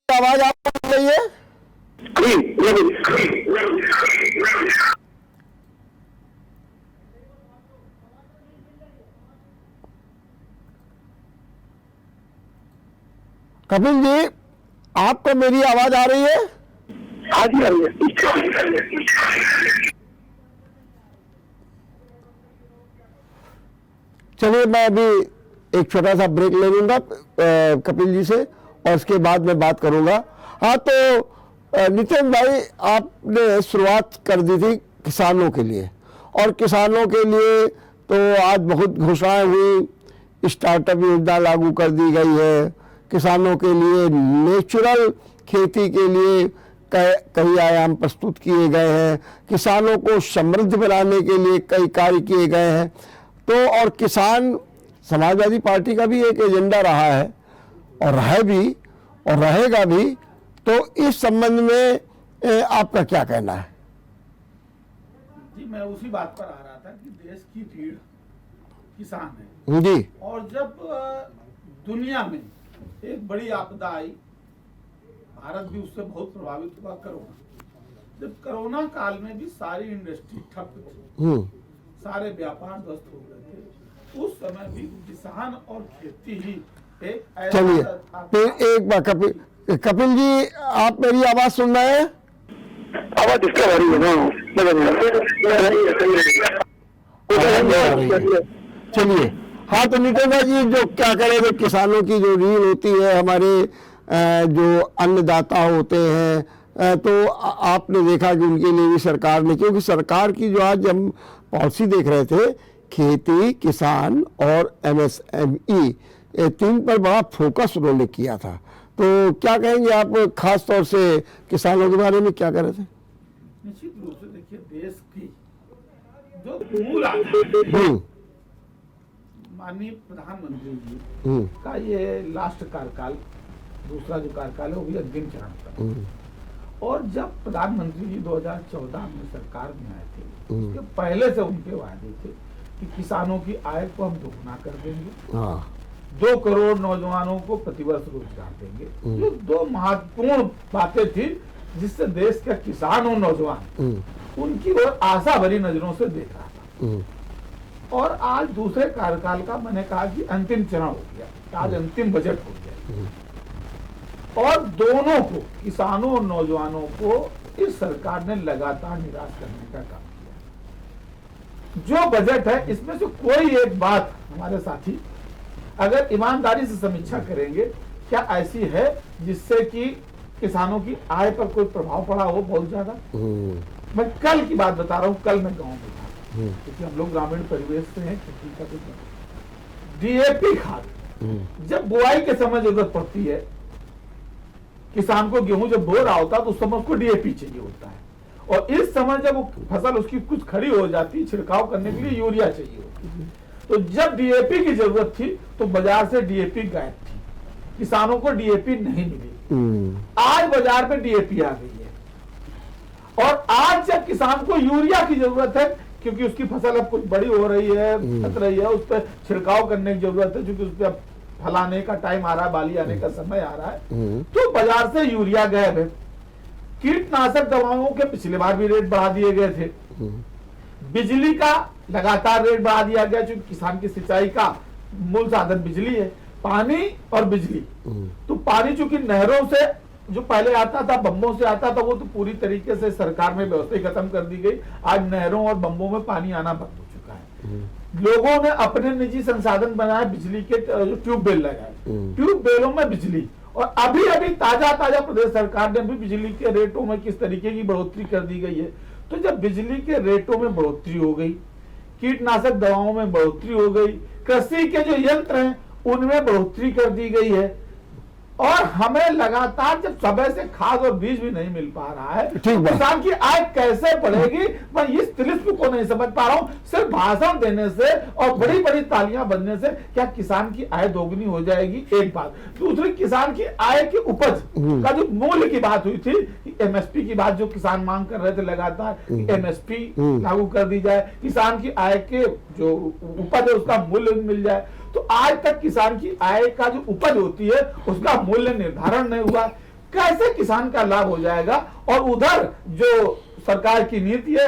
आवाज आपको आ रही है? कपिल जी, आपको मेरी आवाज आ रही है? हाँ जी, आ रही है। चलिए, मैं अभी एक छोटा सा ब्रेक ले लूंगा कपिल जी से और उसके बाद मैं बात करूंगा। हाँ, तो नितिन भाई, आपने शुरुआत कर दी थी किसानों के लिए, और किसानों के लिए तो आज बहुत घोषणाएं हुई। स्टार्टअप योजना लागू कर दी गई है, किसानों के लिए नेचुरल खेती के लिए कई आयाम प्रस्तुत किए गए हैं, किसानों को समृद्ध बनाने के लिए कई कार्य किए गए हैं। तो और किसान समाजवादी पार्टी का भी एक एजेंडा रहा है और है भी और रहेगा भी। तो इस संबंध में आपका क्या कहना है? जी, मैं उसी बात पर आ रहा था कि देश की रीढ़ किसान है जी। और जब दुनिया में एक बड़ी आपदा आई, भारत भी उससे बहुत प्रभावित हुआ, कोरोना। जब कोरोना काल में भी सारी इंडस्ट्री ठप थी, सारे व्यापार ध्वस्त हो गए थे, उस समय भी किसान और खेती ही एक ऐसा। चलिए, फिर एक बार कपिल जी, आप मेरी आवाज सुन रहे हैं? आवाज डिस्टर्ब आ रही है ना। चलिए, हाँ, तो नितिन भाई जी, जो क्या करेंगे, किसानों की जो रीढ़ होती है, हमारे जो अन्नदाता होते हैं, तो आपने देखा कि उनके लिए भी सरकार ने, क्योंकि सरकार की जो आज हम पॉलिसी देख रहे थे, खेती, किसान और MSME, ये 3 पर बड़ा फोकस उन्होंने किया था। तो क्या कहेंगे आप खास तौर से किसानों के बारे में, क्या कर रहे थे? निश्चित रूप से देखिए, देश की जो मूल आधार है, माननीय प्रधानमंत्री जी का ये लास्ट कार्यकाल, दूसरा जो कार्यकाल है वो भी अंतिम चरण था। और जब प्रधानमंत्री जी 2014 में सरकार में आए थे, उसके पहले से उनके वादे थे कि किसानों की आय को हम दोगुना कर देंगे, 2 करोड़ नौजवानों को प्रतिवर्ष रोजगार देंगे। ये 2 महत्वपूर्ण बातें थी जिससे देश के किसान और नौजवान उनकी ओर आशा भरी नजरों से देख रहा था। और आज दूसरे कार्यकाल का मैंने कहा कि अंतिम चरण हो गया, आज अंतिम बजट हो गया, और दोनों को, किसानों और नौजवानों को इस सरकार ने लगातार निराश करने का काम किया। जो बजट है इसमें से कोई एक बात हमारे साथी अगर ईमानदारी से समीक्षा करेंगे, क्या ऐसी है जिससे कि किसानों की आय पर कोई प्रभाव पड़ा हो बहुत ज्यादा? मैं कल की बात बता रहा हूँ, कल मैं गांव में था, क्योंकि हम लोग ग्रामीण परिवेश से हैं, खेती का कुछ DAP खाद जब बुआई के समय जरूरत पड़ती है, किसान को गेहूं जब बो रहा होता है तो उस समय उसको DAP चाहिए होता है, और इस समय जब वो फसल उसकी कुछ खड़ी हो जाती है, छिड़काव करने के लिए यूरिया चाहिए होती है। तो जब DAP की जरूरत थी तो बाजार से DAP गायब थी, किसानों को DAP नहीं मिली। आज बाजार में DAP आ गई है, और आज जब किसान को यूरिया की जरूरत है, क्योंकि उसकी फसल अब कुछ बड़ी हो रही है, फट रही है, उस पर छिड़काव करने की जरूरत है, क्योंकि उस पर फलाने का टाइम आ रहा है, बाली आने का समय आ रहा है, तो बाजार से यूरिया गायब है। कीटनाशक दवाओं के पिछले बार भी रेट बढ़ा दिए गए थे, बिजली का लगातार रेट बढ़ा दिया गया, क्योंकि किसान की सिंचाई का मूल साधन बिजली है, पानी और बिजली। तो पानी चूंकि नहरों से जो पहले आता था, बम्बों से आता था, वो तो पूरी तरीके से सरकार में व्यवस्था खत्म कर दी गई। आज नहरों और बम्बों में पानी आना बंद हो चुका है। लोगों ने अपने निजी संसाधन बनाए, बिजली के जो ट्यूबवेल लगाए, ट्यूबवेलों में बिजली, और अभी अभी ताजा प्रदेश सरकार ने भी बिजली के रेटों में किस तरीके की बढ़ोतरी कर दी गई है। तो जब बिजली के रेटों में बढ़ोतरी हो गई, कीटनाशक दवाओं में बढ़ोतरी हो गई, कृषि के जो यंत्र हैं उनमें बढ़ोतरी कर दी गई है, और हमें लगातार जब समय से खाद और बीज भी नहीं मिल पा रहा है, तो किसान की आय कैसे बढ़ेगी? मैं इस तिलिस्म को नहीं समझ पा रहा हूं। सिर्फ भाषण देने से और बड़ी बड़ी तालियां बजने से क्या किसान की आय दोगुनी हो जाएगी? एक बात। दूसरी, किसान की आय की उपज का जो मूल्य की बात हुई थी, MSP की बात जो किसान मांग कर रहे थे लगातार, MSP लागू कर दी जाए, किसान की आय के जो उपज है उसका मूल्य मिल जाए। तो आज तक किसान की आय का जो उपज होती है उसका मूल्य निर्धारण नहीं हुआ, कैसे किसान का लाभ हो जाएगा? और उधर जो सरकार की नीति है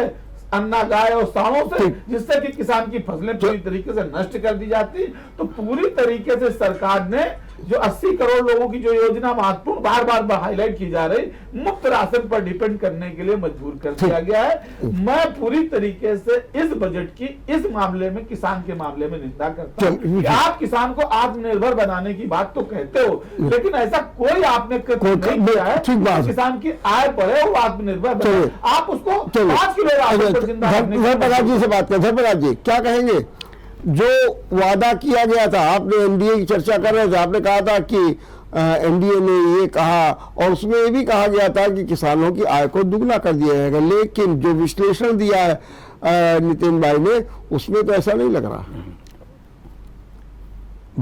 अन्ना गाय और सांडों से, जिससे कि किसान की फसलें पूरी तरीके से नष्ट कर दी जाती, तो पूरी तरीके से सरकार ने जो 80 करोड़ लोगों की जो योजना महत्वपूर्ण बार बार हाईलाइट की जा रही, मुफ्त राशन पर डिपेंड करने के लिए मजबूर कर दिया गया है। मैं पूरी तरीके से इस बजट की इस मामले में, किसान के मामले में निंदा करता हूं। आप किसान को आत्मनिर्भर बनाने की बात तो कहते हो, लेकिन ऐसा कोई आपने नहीं किया है किसान की आय बढ़े, वो आत्मनिर्भर बने। आप उसको 5 किलो राशन पर जिंदा धर्मराज जी से बात करें। धर्मराज जी, क्या कहेंगे? जो वादा किया गया था, आपने NDA की चर्चा कर रहे थे, आपने कहा था कि NDA ने ये कहा, और उसमें ये भी कहा गया था कि किसानों की आय को दुगना कर दिया जाएगा, लेकिन जो विश्लेषण दिया है नितिन भाई ने, उसमें तो ऐसा नहीं लग रहा।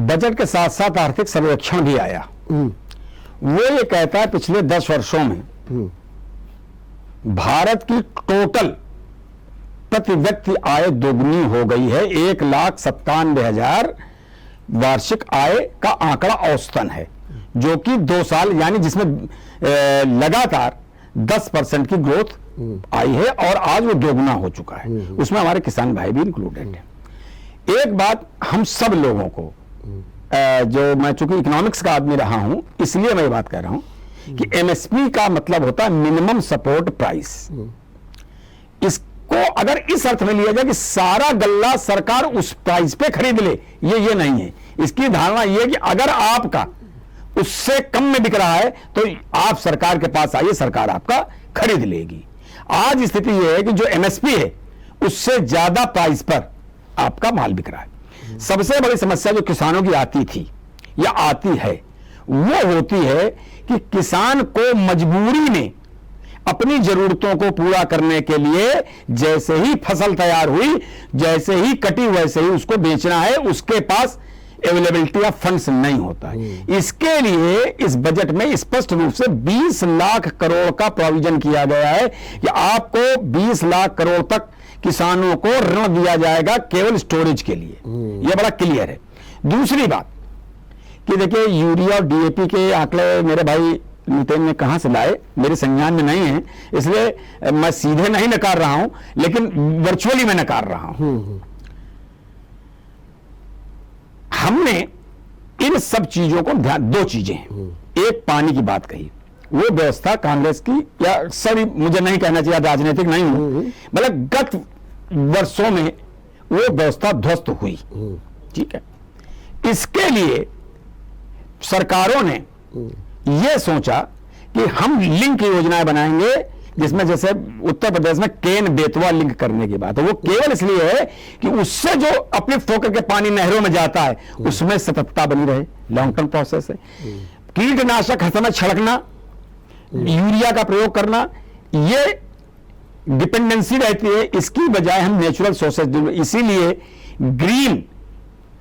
बजट के साथ साथ आर्थिक सर्वेक्षण भी आया, वो ये कहता है पिछले 10 वर्षों में भारत की टोटल प्रति व्यक्ति आय दोगुनी हो गई है। 1,97,000 वार्षिक आय का आंकड़ा औसतन है, जो कि 2 साल यानी जिसमें लगातार 10% की ग्रोथ आई है, और आज वो दोगुना हो चुका है। उसमें हमारे किसान भाई भी इंक्लूडेड है। एक बात हम सब लोगों को, जो मैं चूंकि इकोनॉमिक्स का आदमी रहा हूं इसलिए मैं ये बात कह रहा हूं कि MSP का मतलब होता है मिनिमम सपोर्ट प्राइस। इसको अगर इस अर्थ में लिया जाए कि सारा गल्ला सरकार उस प्राइस पे खरीद ले, ये नहीं है। इसकी धारणा ये है कि अगर आपका उससे कम में बिक रहा है तो आप सरकार के पास आइए, सरकार आपका खरीद लेगी। आज स्थिति यह है कि जो MSP है उससे ज्यादा प्राइस पर आपका माल बिक रहा है। सबसे बड़ी समस्या जो किसानों की आती थी या आती है वो होती है कि किसान को मजबूरी में अपनी जरूरतों को पूरा करने के लिए जैसे ही फसल तैयार हुई, जैसे ही कटी, वैसे ही उसको बेचना है, उसके पास अवेलेबिलिटी ऑफ फंड्स नहीं होता है। इसके लिए इस बजट में स्पष्ट रूप से 20 लाख करोड़ का प्रोविजन किया गया है कि आपको 20 लाख करोड़ तक किसानों को ऋण दिया जाएगा केवल स्टोरेज के लिए। यह बड़ा क्लियर है। दूसरी बात कि देखिए, यूरिया और डीएपी के आंकड़े मेरे भाई नितिन ने कहां से लाए, मेरे संज्ञान में नहीं है, इसलिए मैं सीधे नहीं नकार रहा हूं, लेकिन वर्चुअली मैं नकार रहा हूं। हमने इन सब चीजों को ध्यान, दो चीजें हैं। एक पानी की बात कही, वो व्यवस्था कांग्रेस की, या सॉरी मुझे नहीं कहना चाहिए, राजनीतिक नहीं हूं, मतलब गत वर्षों में वो व्यवस्था ध्वस्त हुई। ठीक है, इसके लिए सरकारों ने यह सोचा कि हम लिंक योजनाएं बनाएंगे, जिसमें जैसे उत्तर प्रदेश में केन बेतवा लिंक करने की बात है। वो केवल इसलिए है कि उससे जो अपने फोकर के पानी नहरों में जाता है उसमें सततता बनी रहे, लॉन्ग टर्म प्रोसेस है। कीटनाशक हर समय छिड़कना, यूरिया का प्रयोग करना, ये डिपेंडेंसी रहती है। इसकी बजाय हम नेचुरल सोर्सेज, इसीलिए ग्रीन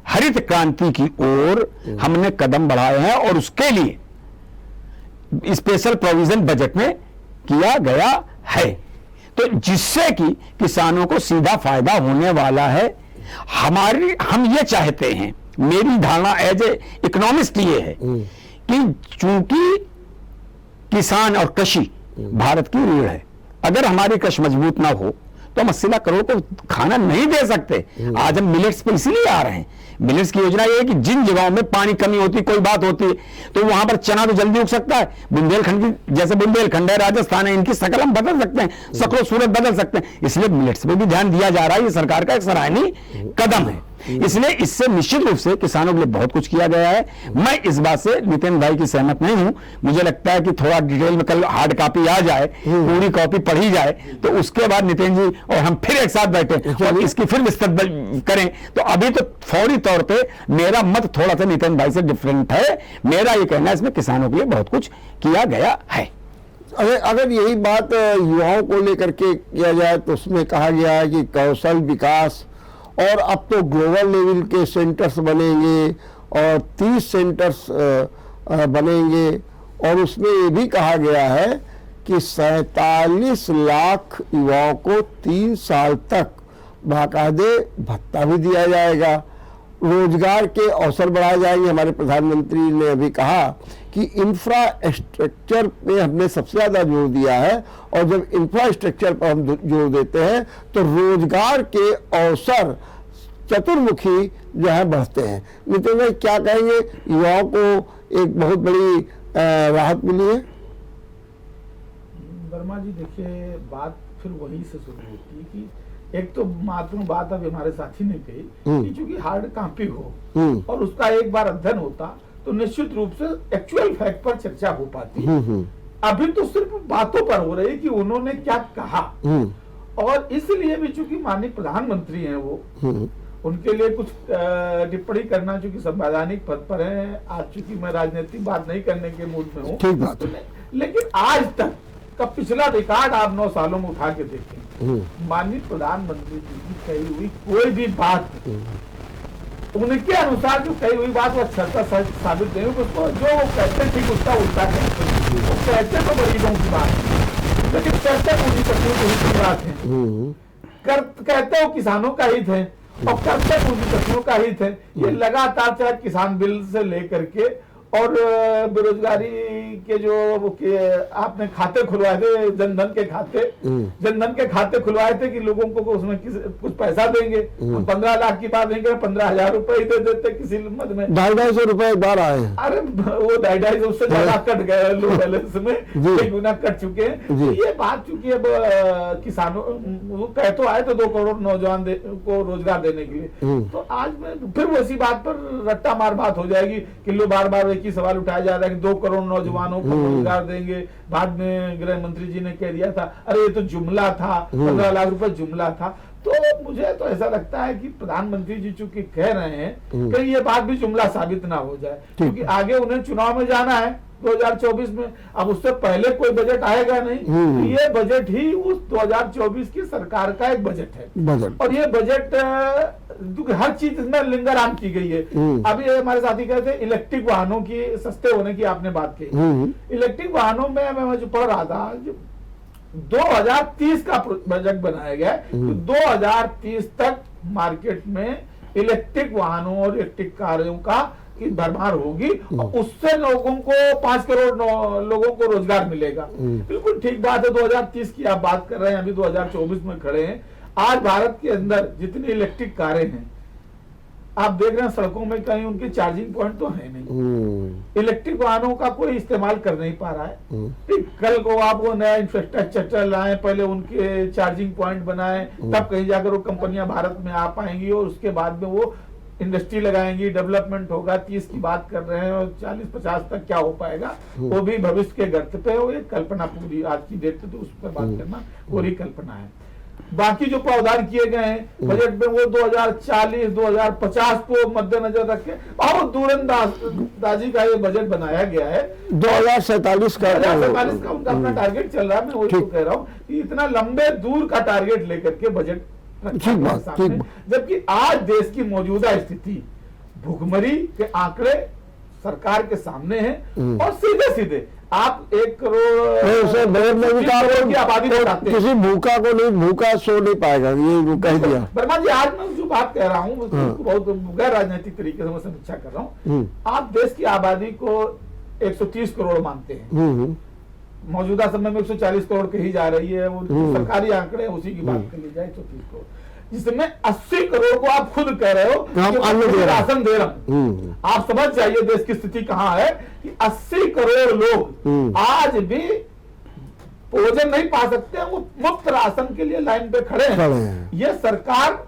हरित क्रांति की ओर हमने कदम बढ़ाए हैं और उसके लिए स्पेशल प्रोविजन बजट में किया गया है, तो जिससे कि किसानों को सीधा फायदा होने वाला है। हम ये चाहते हैं, मेरी धारणा एज ए इकोनॉमिस्ट ये है कि चूंकि किसान और कृषि भारत की रीढ़ है, अगर हमारी कृषि मजबूत ना हो तो हम 80 लाख करोड़ को खाना नहीं दे सकते। आज हम मिलेट्स पर इसीलिए आ रहे हैं। मिलेट्स की योजना ये है कि जिन जगहों में पानी कमी होती, कोई बात होती है, तो वहां पर चना तो जल्दी उग सकता है। बुंदेलखंड की, जैसे बुंदेलखंड है, राजस्थान है, इनकी शकल हम बदल सकते हैं, शक्ल सूरत बदल सकते हैं। इसलिए मिलेट्स पर भी ध्यान दिया जा रहा है। ये सरकार का एक सराहनीय कदम है। इसलिए इससे निश्चित रूप से किसानों के लिए बहुत कुछ किया गया है। मैं इस बात से नितिन भाई की सहमत नहीं हूं। मुझे लगता है कि थोड़ा डिटेल में कल हार्ड कॉपी आ जाए, पूरी कॉपी पढ़ी जाए, तो उसके बाद नितिन जी और हम फिर एक साथ बैठे और इसकी फिर विस्तृत करें। तो अभी तो फौरी तौर पे मेरा मत थोड़ा सा नितिन भाई से डिफरेंट है। मेरा ये कहना है इसमें किसानों के लिए बहुत कुछ किया गया है। अगर यही बात युवाओं को लेकर के किया जाए तो उसमें कहा गया है कि कौशल विकास, और अब तो ग्लोबल लेवल के सेंटर्स बनेंगे और 30 सेंटर्स बनेंगे, और उसमें ये भी कहा गया है कि 47 लाख युवाओं को 3 साल तक बाकायदे भत्ता भी दिया जाएगा, रोजगार के अवसर बढ़ाए जाएंगे। हमारे प्रधानमंत्री ने अभी कहा कि इंफ्रास्ट्रक्चर पे हमने सबसे ज्यादा जोर दिया है, और जब इंफ्रास्ट्रक्चर पर हम जोर देते हैं तो रोजगार के अवसर चतुर्मुखी जो है बढ़ते हैं। नितिन भाई क्या कहेंगे, युवाओं को एक बहुत बड़ी राहत मिली है? वर्मा जी देखिए, बात फिर वही से शुरू होती है कि एक तो महत्वपूर्ण बात अभी हमारे साथी ने कही कि चूंकि हार्ड कॉपी हो और उसका एक बार अध्ययन होता तो निश्चित रूप से एक्चुअल फैक्ट पर चर्चा हो पाती है। अभी तो सिर्फ बातों पर हो रही है कि उन्होंने क्या कहा, और इसलिए भी चूंकि माननीय प्रधानमंत्री हैं, वो उनके लिए कुछ टिप्पणी करना चूंकि संवैधानिक पद पर है। आज चूंकि मैं राजनीतिक बात नहीं करने के मूड में हूँ, ठीक बात है, लेकिन आज तक का पिछला रिकॉर्ड आप 9 सालों में उठा के देखें, माननीय प्रधानमंत्री जी की कही हुई कोई भी बात उनके अनुसार जो कही हुई बात वो अच्छा साबित नहीं हो, उसको जो वो कहते हैं ठीक उसका उल्टा कहते हैं। वो कहते तो गरीबों की बात है, लेकिन करते पूंजीपतियों के हित की बात है। कहते हो किसानों का हित है और करते पूंजीपतियों का हित है। ये लगातार चाहे किसान बिल से लेकर के और बेरोजगारी के जो आपने खाते खुलवाए थे, जनधन के खाते खुलवाए थे कि लोगों को उसमें कुछ पैसा देंगे। 15 लाख की बात नहीं करें, 15,000 रुपए ही दे देते किसी मद में। 250 रुपए एक बार आए। अरे वो 250 उससे ज्यादा कट गए, लो बैलेंस में 1 गुना कट चुके हैं। तो ये बात चूंकि अब किसानों वो कह तो आए तो 2 करोड़ नौजवान को रोजगार देने के लिए, तो आज में फिर वो इसी बात पर रट्टा मार बात हो जाएगी कि लो बार बार एक ही सवाल उठाया जा रहा है कि 2 करोड़ नौजवानों को रोजगार देंगे। बाद में गृह मंत्री जी ने कह दिया था अरे ये तो जुमला था, 15 लाख रुपए जुमला था। तो मुझे तो ऐसा लगता है कि प्रधानमंत्री जी चूंकि कह रहे हैं कहीं ये बात भी जुमला साबित ना हो जाए, क्योंकि आगे उन्हें चुनाव में जाना है 2024 में। अब उससे पहले कोई बजट आएगा नहीं, तो ये बजट ही उस 2024 की सरकार का एक बजट है। और ये बजट क्योंकि हर चीज इसमें लिंगाराम की गई है। अभी हमारे साथी कहते हैं इलेक्ट्रिक वाहनों की सस्ते होने की आपने बात की। इलेक्ट्रिक वाहनों में मैं जो पढ़ रहा था 2030 का बजट बनाया गया है, तो 2030 तक मार्केट में इलेक्ट्रिक वाहनों और इलेक्ट्रिक कारों का की भरमार होगी और उससे लोगों को 5 करोड़ लोगों को रोजगार मिलेगा। बिल्कुल ठीक बात है। 2030 की आप बात कर रहे हैं, अभी 2024 में खड़े हैं। आज भारत के अंदर जितनी इलेक्ट्रिक कारें हैं आप देख रहे हैं सड़कों में कहीं उनकी चार्जिंग पॉइंट तो है नहीं। इलेक्ट्रिक वाहनों का कोई इस्तेमाल कर नहीं पा रहा है। ठीक, कल को आप वो नया इंफ्रास्ट्रक्चर लाएं, पहले उनके चार्जिंग पॉइंट बनाएं, तब कहीं जाकर वो कंपनियां भारत में आ पाएंगी और उसके बाद में वो इंडस्ट्री लगाएंगी, डेवलपमेंट होगा। 30 की बात कर रहे हैं और 40-50 तक क्या हो पाएगा वो भी भविष्य के गर्त पे। वो एक कल्पना पूरी आज की डेट पे तो उस पर बात करना पूरी कल्पना है। बाकी जो प्रावधान किए गए हैं बजट में वो 2040-2050 को मद्देनजर रख के बहुत दूरंदाजी का ये बजट बनाया गया है। 2047 का उनका अपना टारगेट चल रहा है। मैं वही तो कह रहा हूँ कि इतना लंबे दूर का टारगेट लेकर के बजट सामने, जबकि आज देश की मौजूदा स्थिति भुखमरी के आंकड़े सरकार के सामने हैं और सीधे सीधे आप 1 करोड़ की आबादी बताते हैं। किसी भूखा को नहीं, भूखा सो नहीं पाएगा, ये कह दिया। वर्मा जी आज मैं जो बात कह रहा हूँ बहुत गैर राजनीतिक तरीके से मैं समीक्षा कर रहा हूँ। आप देश की आबादी को 130 करोड़ मानते हैं, मौजूदा समय में 140 करोड़ कही जा रही है, वो सरकारी आंकड़े हैं उसी की बात कर ली जाए 130 करोड़, जिसमें 80 करोड़ को आप खुद कह रहे हो कि राशन दे रहा हूं। आप समझ जाइए देश की स्थिति कहां है कि 80 करोड़ लोग आज भी भोजन नहीं पा सकते, वो मुफ्त राशन के लिए लाइन पे खड़े हैं। ये सरकार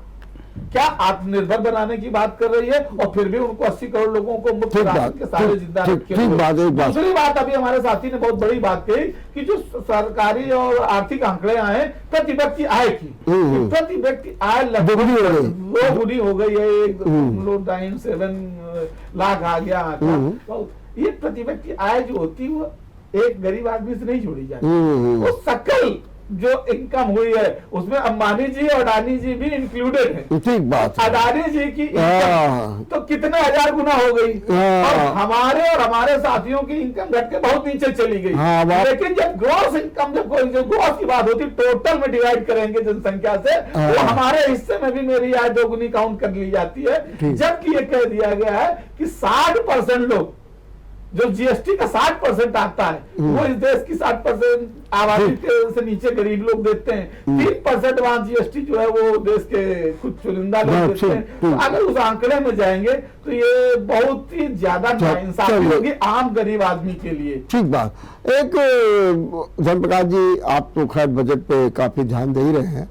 क्या आत्मनिर्भर बनाने की बात कर रही है और फिर भी उनको 80 करोड़ लोगों को मुफ्त राशन के सारे जिंदा रखे। दूसरी बात अभी हमारे साथी ने बहुत बड़ी बात कही कि जो सरकारी और आर्थिक आंकड़े आए प्रति व्यक्ति आय की, प्रति व्यक्ति आय लगभग 2 गुनी हो गई है। 1.97 लाख आ गया आंकड़ा। ये प्रति व्यक्ति आय जो होती है वो एक गरीब आदमी से नहीं जोड़ी जाती, वो सकल जो इनकम हुई है उसमें अंबानी जी और अडानी जी भी इंक्लूडेड है। ठीक बात है। अडानी जी की इनकम तो कितने 1000 गुना हो गई और हमारे साथियों की इनकम घट के बहुत नीचे चली गई। लेकिन जब ग्रॉस इनकम जब ग्रॉस की बात होती टोटल में डिवाइड करेंगे जनसंख्या से तो हमारे हिस्से में भी मेरी आय 2 गुनी काउंट कर ली जाती है। जबकि ये कह दिया गया है कि 60% लोग जो जीएसटी का 60% आता है वो इस देश की 60% आबादी से नीचे गरीब लोग देते हैं। 3% वहां जीएसटी जो है वो देश के कुछ चुनिंदा लोग देते हैं। तो अगर उस आंकड़े में जाएंगे तो ये बहुत ही ज्यादा नाइंसाफी होगी आम गरीब आदमी के लिए। ठीक बात। एक धर्मप्रकाश जी, आप तो खैर बजट पे काफी ध्यान दे ही रहे हैं,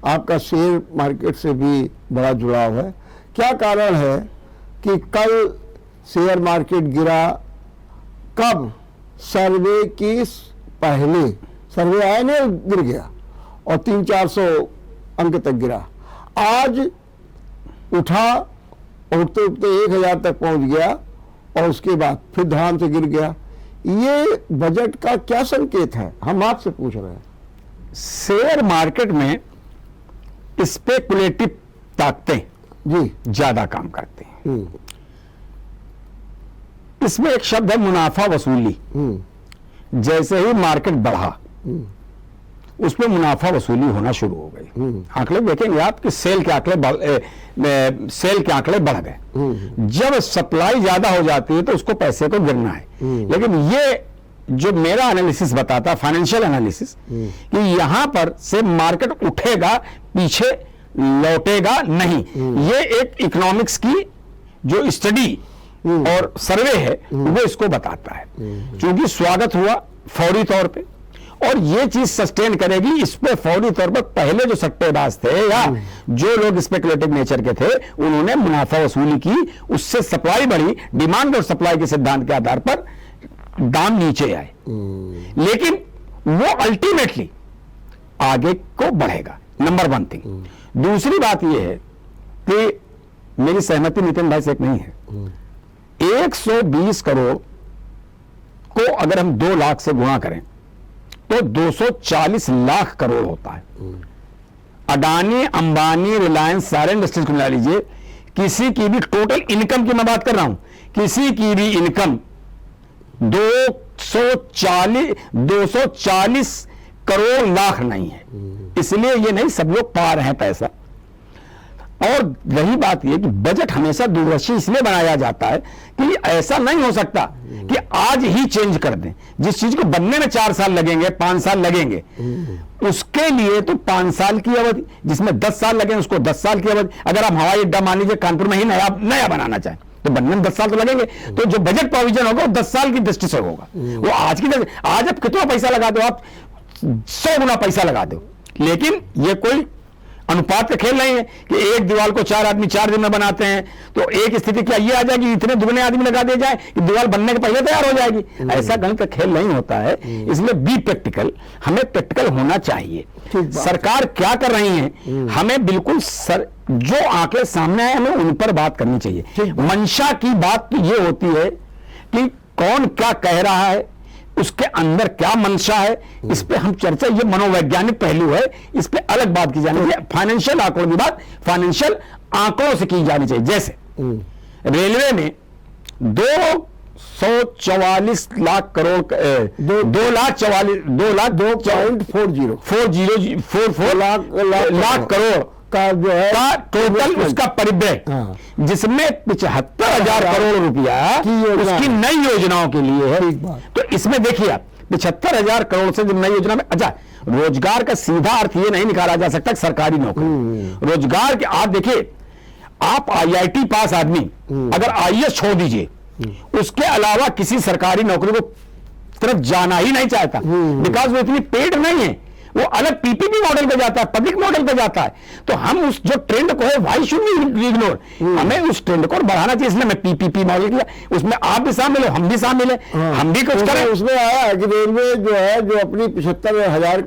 आपका शेयर मार्केट से भी बड़ा जुड़ाव है। क्या कारण है कि कल शेयर मार्केट गिरा? कब? सर्वे की पहले सर्वे आया नहीं, गिर गया और 300-400 अंक तक गिरा। आज उठा, उठते उठते 1000 तक पहुंच गया और उसके बाद फिर धड़ाम से गिर गया। ये बजट का क्या संकेत है, हम आपसे पूछ रहे हैं। शेयर मार्केट में स्पेकुलेटिव ताकतें जी ज्यादा काम करते हैं। इसमें एक शब्द है मुनाफा वसूली। जैसे ही मार्केट बढ़ा उसमें मुनाफा वसूली होना शुरू हो गई। आंकड़े देखेंगे आप कि सेल के आंकड़े बढ़ गए। जब सप्लाई ज्यादा हो जाती है तो उसको पैसे को गिरना है। लेकिन ये जो मेरा एनालिसिस बताता, फाइनेंशियल एनालिसिस, कि यहां पर से मार्केट उठेगा, पीछे लौटेगा नहीं। ये एक इकोनॉमिक्स की जो स्टडी और सर्वे है वो इसको बताता है। क्योंकि स्वागत हुआ फौरी तौर पे और ये चीज सस्टेन करेगी। इस पे फौरी तौर पर पहले जो सट्टेबाज थे या जो लोग स्पेकुलेटिव नेचर के थे उन्होंने मुनाफा वसूली की, उससे सप्लाई बढ़ी, डिमांड और सप्लाई के सिद्धांत के आधार पर दाम नीचे आए। लेकिन वो अल्टीमेटली आगे को बढ़ेगा। Number 1 thing. दूसरी बात यह है कि मेरी सहमति नितिन भाई से एक नहीं है। 120 करोड़ को अगर हम 2 लाख से गुणा करें तो 240 लाख करोड़ होता है। अडानी, अंबानी, रिलायंस, सारे इंडस्ट्रीज को मिला लीजिए, किसी की भी टोटल इनकम की मैं बात कर रहा हूं, किसी की भी इनकम 240 करोड़ लाख नहीं है। इसलिए ये नहीं सब लोग पा रहे हैं पैसा। और रही बात यह कि बजट हमेशा दूरदर्शी इसलिए बनाया जाता है कि ऐसा नहीं हो सकता कि आज ही चेंज कर दें। जिस चीज को बनने में 4 साल लगेंगे, 5 साल लगेंगे, उसके लिए तो 5 साल की अवधि, जिसमें 10 साल लगे उसको 10 साल की अवधि। अगर आप हवाई अड्डा मान लीजिए कानपुर में ही नया बनाना चाहें तो बनने में 10 साल तो लगेंगे। तो जो बजट प्रोविजन होगा वो 10 साल की दृष्टि से होगा। वो आज आप कितना पैसा लगा दो, आप 100 गुना पैसा लगा दो, लेकिन ये कोई अनुपात का खेल नहीं है कि एक दीवार को 4 आदमी 4 दिन में बनाते हैं। तो एक स्थिति क्या ये आ जाएगी, इतने दुगने आदमी लगा दिए जाए कि दीवार बनने के पहले तैयार हो जाएगी। ऐसा गणित का खेल नहीं होता है। इसलिए बी प्रैक्टिकल, हमें प्रैक्टिकल होना चाहिए। सरकार क्या कर रही है, हमें बिल्कुल जो आंकड़े सामने आए हमें उन पर बात करनी चाहिए। मंशा की बात तो ये होती है कि कौन क्या कह रहा है, उसके अंदर क्या मंशा है, इस पे हम चर्चा, ये मनोवैज्ञानिक पहलू है, इस पे अलग बात की जानी चाहिए। फाइनेंशियल आंकड़ों की बात फाइनेंशियल आंकड़ों से की जानी चाहिए। जैसे रेलवे में 244 लाख करोड़, 2,44 लाख करोड़ का जो है टोटल उसका परिव्यय, जिसमें 75,000 करोड़ रुपया उसकी नई योजनाओं के लिए है। तो इसमें देखिए आप 75,000 करोड़ से जब नई योजना में, अच्छा रोजगार का सीधा अर्थ ये नहीं निकाला जा सकता कि सरकारी नौकरी। रोजगार के आप देखिए, आप IIT पास आदमी अगर IAS छोड़ दीजिए, उसके अलावा किसी सरकारी नौकरी को तरफ जाना ही नहीं चाहता, बिकॉज वो इतनी पेड नहीं है। वो अलग PPP मॉडल पे जाता है, पब्लिक मॉडल पे जाता है। तो हम उस जो ट्रेंड को है, व्हाई शुड वी इग्नोर, हमें उस ट्रेंड को बढ़ाना चाहिए। इसलिए मैं PPP मॉडल किया, उसमें आप भी शामिल हो, हम भी शामिल है, हम भी कुछ करें। उसमें आया है कि रेलवे जो है, जो अपनी 75,000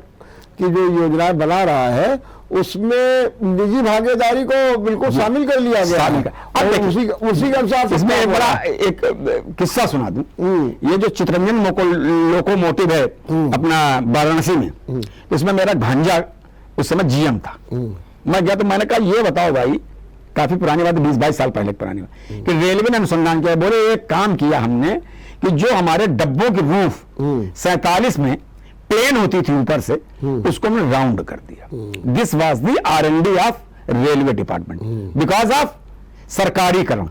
की जो योजनाएं बना रहा है, उसमें निजी भागीदारी को बिल्कुल शामिल कर लिया गया। अब उसी के अनुसार इसमें एक बड़ा एक किस्सा सुना दूं। ये जो चितरंजन लोकोमोटिव है अपना वाराणसी में, तो इसमें मेरा भांजा उस समय GM था। मैं गया तो मैंने कहा ये बताओ भाई, काफी पुरानी बात, 20-22 साल पहले पुरानी बात, कि रेलवे ने अनुसंधान किया। बोले एक काम किया हमने कि जो हमारे डब्बों की रूफ 47 में प्लेन होती थी ऊपर से, उसको हमने राउंड कर दिया। This was the R&D of railway department because of सरकारीकरण।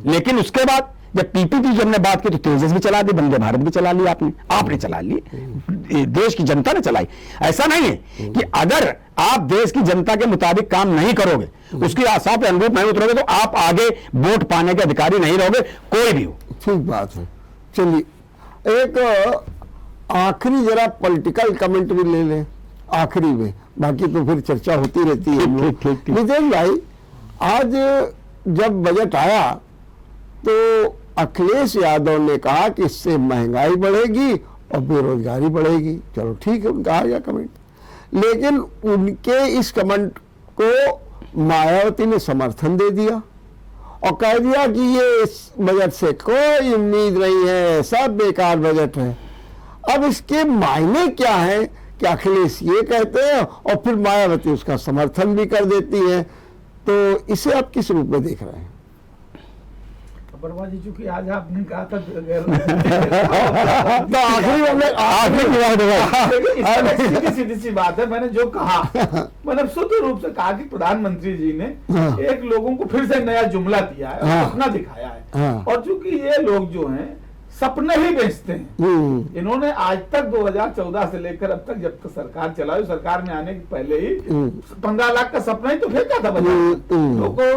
लेकिन उसके बाद जब PPP की हमने बात की तो तेजस भी चला दी, वंदे भारत भी चला ली, आपने चला ली, देश की जनता ने चलाई। ऐसा नहीं है कि अगर आप देश की जनता के मुताबिक काम नहीं करोगे, उसकी आशा पे अनुरूप नहीं उतरोगे, तो आप आगे वोट पाने के अधिकारी नहीं रहोगे, कोई भी हो। ठीक बात है। चलिए एक आखिरी जरा पॉलिटिकल कमेंट भी ले लें आखिरी में, बाकी तो फिर चर्चा होती रहती है। नितिन भाई, आज जब बजट आया तो अखिलेश यादव ने कहा कि इससे महंगाई बढ़ेगी और बेरोजगारी बढ़ेगी। चलो ठीक है, उनका आ गया कमेंट, लेकिन उनके इस कमेंट को मायावती ने समर्थन दे दिया और कह दिया कि ये इस बजट से कोई उम्मीद नहीं है, सब बेकार बजट है। अब इसके मायने क्या है कि अखिलेश ये कहते हैं और फिर मायावती उसका समर्थन भी कर देती है, तो इसे आप किस रूप में देख रहे हैं? वर्मा जी, चूंकि आज आपने कहा था तो आखिरी सीधी सी बात है, मैंने जो कहा, मैंने शुद्ध रूप से कहा कि प्रधानमंत्री जी ने एक लोगों को फिर से नया जुमला दिया है, सपना दिखाया है। और चूंकि ये लोग जो हैं सपने ही बेचते हैं, इन्होंने आज तक 2014 से लेकर अब तक, जब तक सरकार चलाई, सरकार में आने के पहले ही 15 लाख का सपना ही तो फेंका था बजट।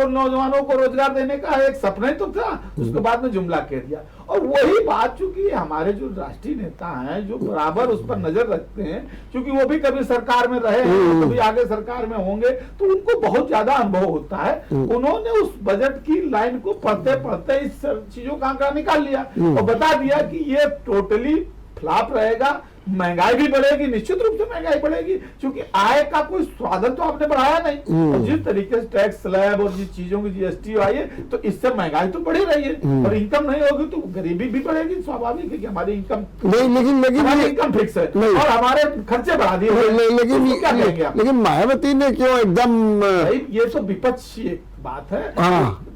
नौजवानों को रोजगार देने का एक सपना ही तो था, उसके बाद में जुमला कह दिया। और वही बात, चूंकि हमारे जो राष्ट्रीय नेता हैं जो बराबर उस पर नजर रखते हैं, क्योंकि वो भी कभी सरकार में रहे हैं, कभी आगे सरकार में होंगे, तो उनको बहुत ज्यादा अनुभव होता है। उन्होंने उस बजट की लाइन को पढ़ते पढ़ते इस चीजों का आंकड़ा निकाल लिया और बता दिया कि ये टोटली फ्लॉप रहेगा, महंगाई भी बढ़ेगी, निश्चित रूप से महंगाई बढ़ेगी, क्योंकि आय का कोई साधन तो आपने बढ़ाया नहीं। और जिस तरीके से टैक्स स्लैब और जिस चीजों की जीएसटी आई है, तो इससे महंगाई तो बढ़ी रही है, और इनकम नहीं होगी तो गरीबी भी बढ़ेगी। स्वाभाविक है कि हमारी इनकम लेकिन इनकम फिक्स है और हमारे खर्चे बढ़ा दिए। लेकिन मायावती ने क्यों एकदम, ये तो विपक्ष बात है।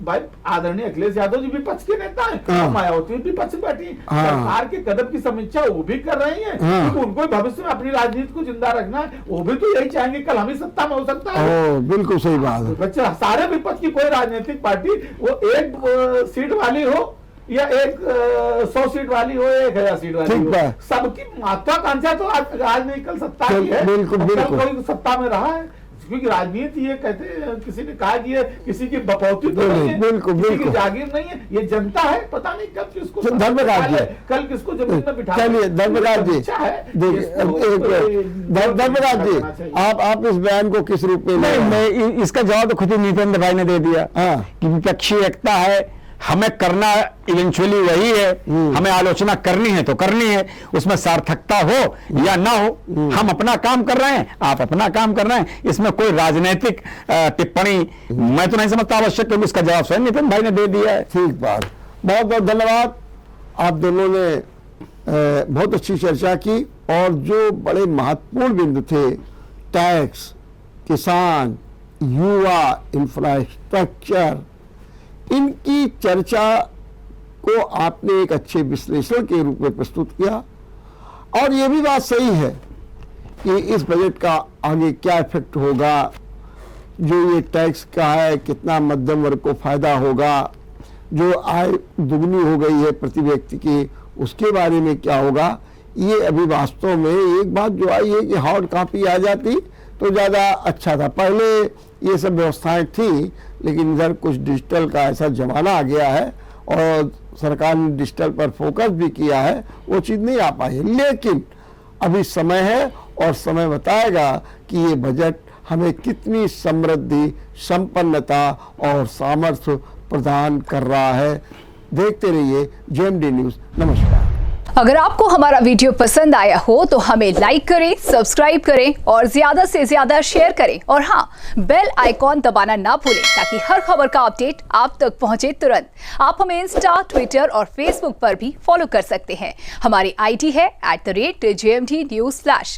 भाई आदरणीय अखिलेश यादव जी विपक्ष के नेता हैं, मायावती विपक्ष में बैठी, सरकार के कदम की समीक्षा वो भी कर रही हैं, क्योंकि उनको भविष्य में अपनी राजनीति को जिंदा रखना है। वो भी तो यही चाहेंगे कल हम ही सत्ता में हो सकता है। बिल्कुल सही बात है। बच्चा सारे विपक्ष की कोई राजनीतिक पार्टी वो 1 सीट वाली हो या 100 सीट वाली हो, 1000 सीट वाली हो, सबकी महत्वाकांक्षा तो आज नहीं कल सत्ता की है। बिल्कुल कोई सत्ता में रहा है, क्योंकि राजनीति ये कहते हैं, किसी ने कहा कि ये किसी की बपौती तो नहीं है, किसी की जागीर नहीं है, ये जनता है। पता नहीं कब किसको धर्मराज जी, कल किसको जमीन में बिठा। चलिए धर्मराज जी, धर्मराज जी, आप इस बयान को किस रूप में? मैं इसका जवाब तो खुद ही नितेंद्र भाई ने दे दिया कि विपक्षी एकता है, हमें करना इवेंचुअली वही है, हमें आलोचना करनी है तो करनी है, उसमें सार्थकता हो या ना हो, हम अपना काम कर रहे हैं, आप अपना काम कर रहे हैं, इसमें कोई राजनीतिक टिप्पणी मैं तो नहीं समझता आवश्यक, क्योंकि इसका जवाब स्वयं नितिन भाई ने दे दिया है। ठीक बात, बहुत बहुत धन्यवाद। आप दोनों ने बहुत अच्छी चर्चा की, और जो बड़े महत्वपूर्ण बिंदु थे, टैक्स, किसान, युवा, इंफ्रास्ट्रक्चर, इनकी चर्चा को आपने एक अच्छे विश्लेषण के रूप में प्रस्तुत किया। और ये भी बात सही है कि इस बजट का आगे क्या इफेक्ट होगा, जो ये टैक्स का है, कितना मध्यम वर्ग को फायदा होगा, जो आय दुगनी हो गई है प्रति व्यक्ति की, उसके बारे में क्या होगा। ये अभी वास्तव में एक बात जो आई है कि हार्ड कॉपी आ जाती तो ज़्यादा अच्छा था। पहले ये सब व्यवस्थाएं थी, लेकिन इधर कुछ डिजिटल का ऐसा जमाना आ गया है और सरकार ने डिजिटल पर फोकस भी किया है, वो चीज़ नहीं आ पाई है। लेकिन अभी समय है और समय बताएगा कि ये बजट हमें कितनी समृद्धि, संपन्नता और सामर्थ्य प्रदान कर रहा है। देखते रहिए JMD न्यूज़। नमस्कार। अगर आपको हमारा वीडियो पसंद आया हो तो हमें लाइक करें, सब्सक्राइब करें और ज्यादा से ज्यादा शेयर करें, और हाँ, बेल आइकॉन दबाना ना भूलें ताकि हर खबर का अपडेट आप तक पहुंचे तुरंत। आप हमें इंस्टा, ट्विटर और फेसबुक पर भी फॉलो कर सकते हैं। हमारी ID है @JMD News।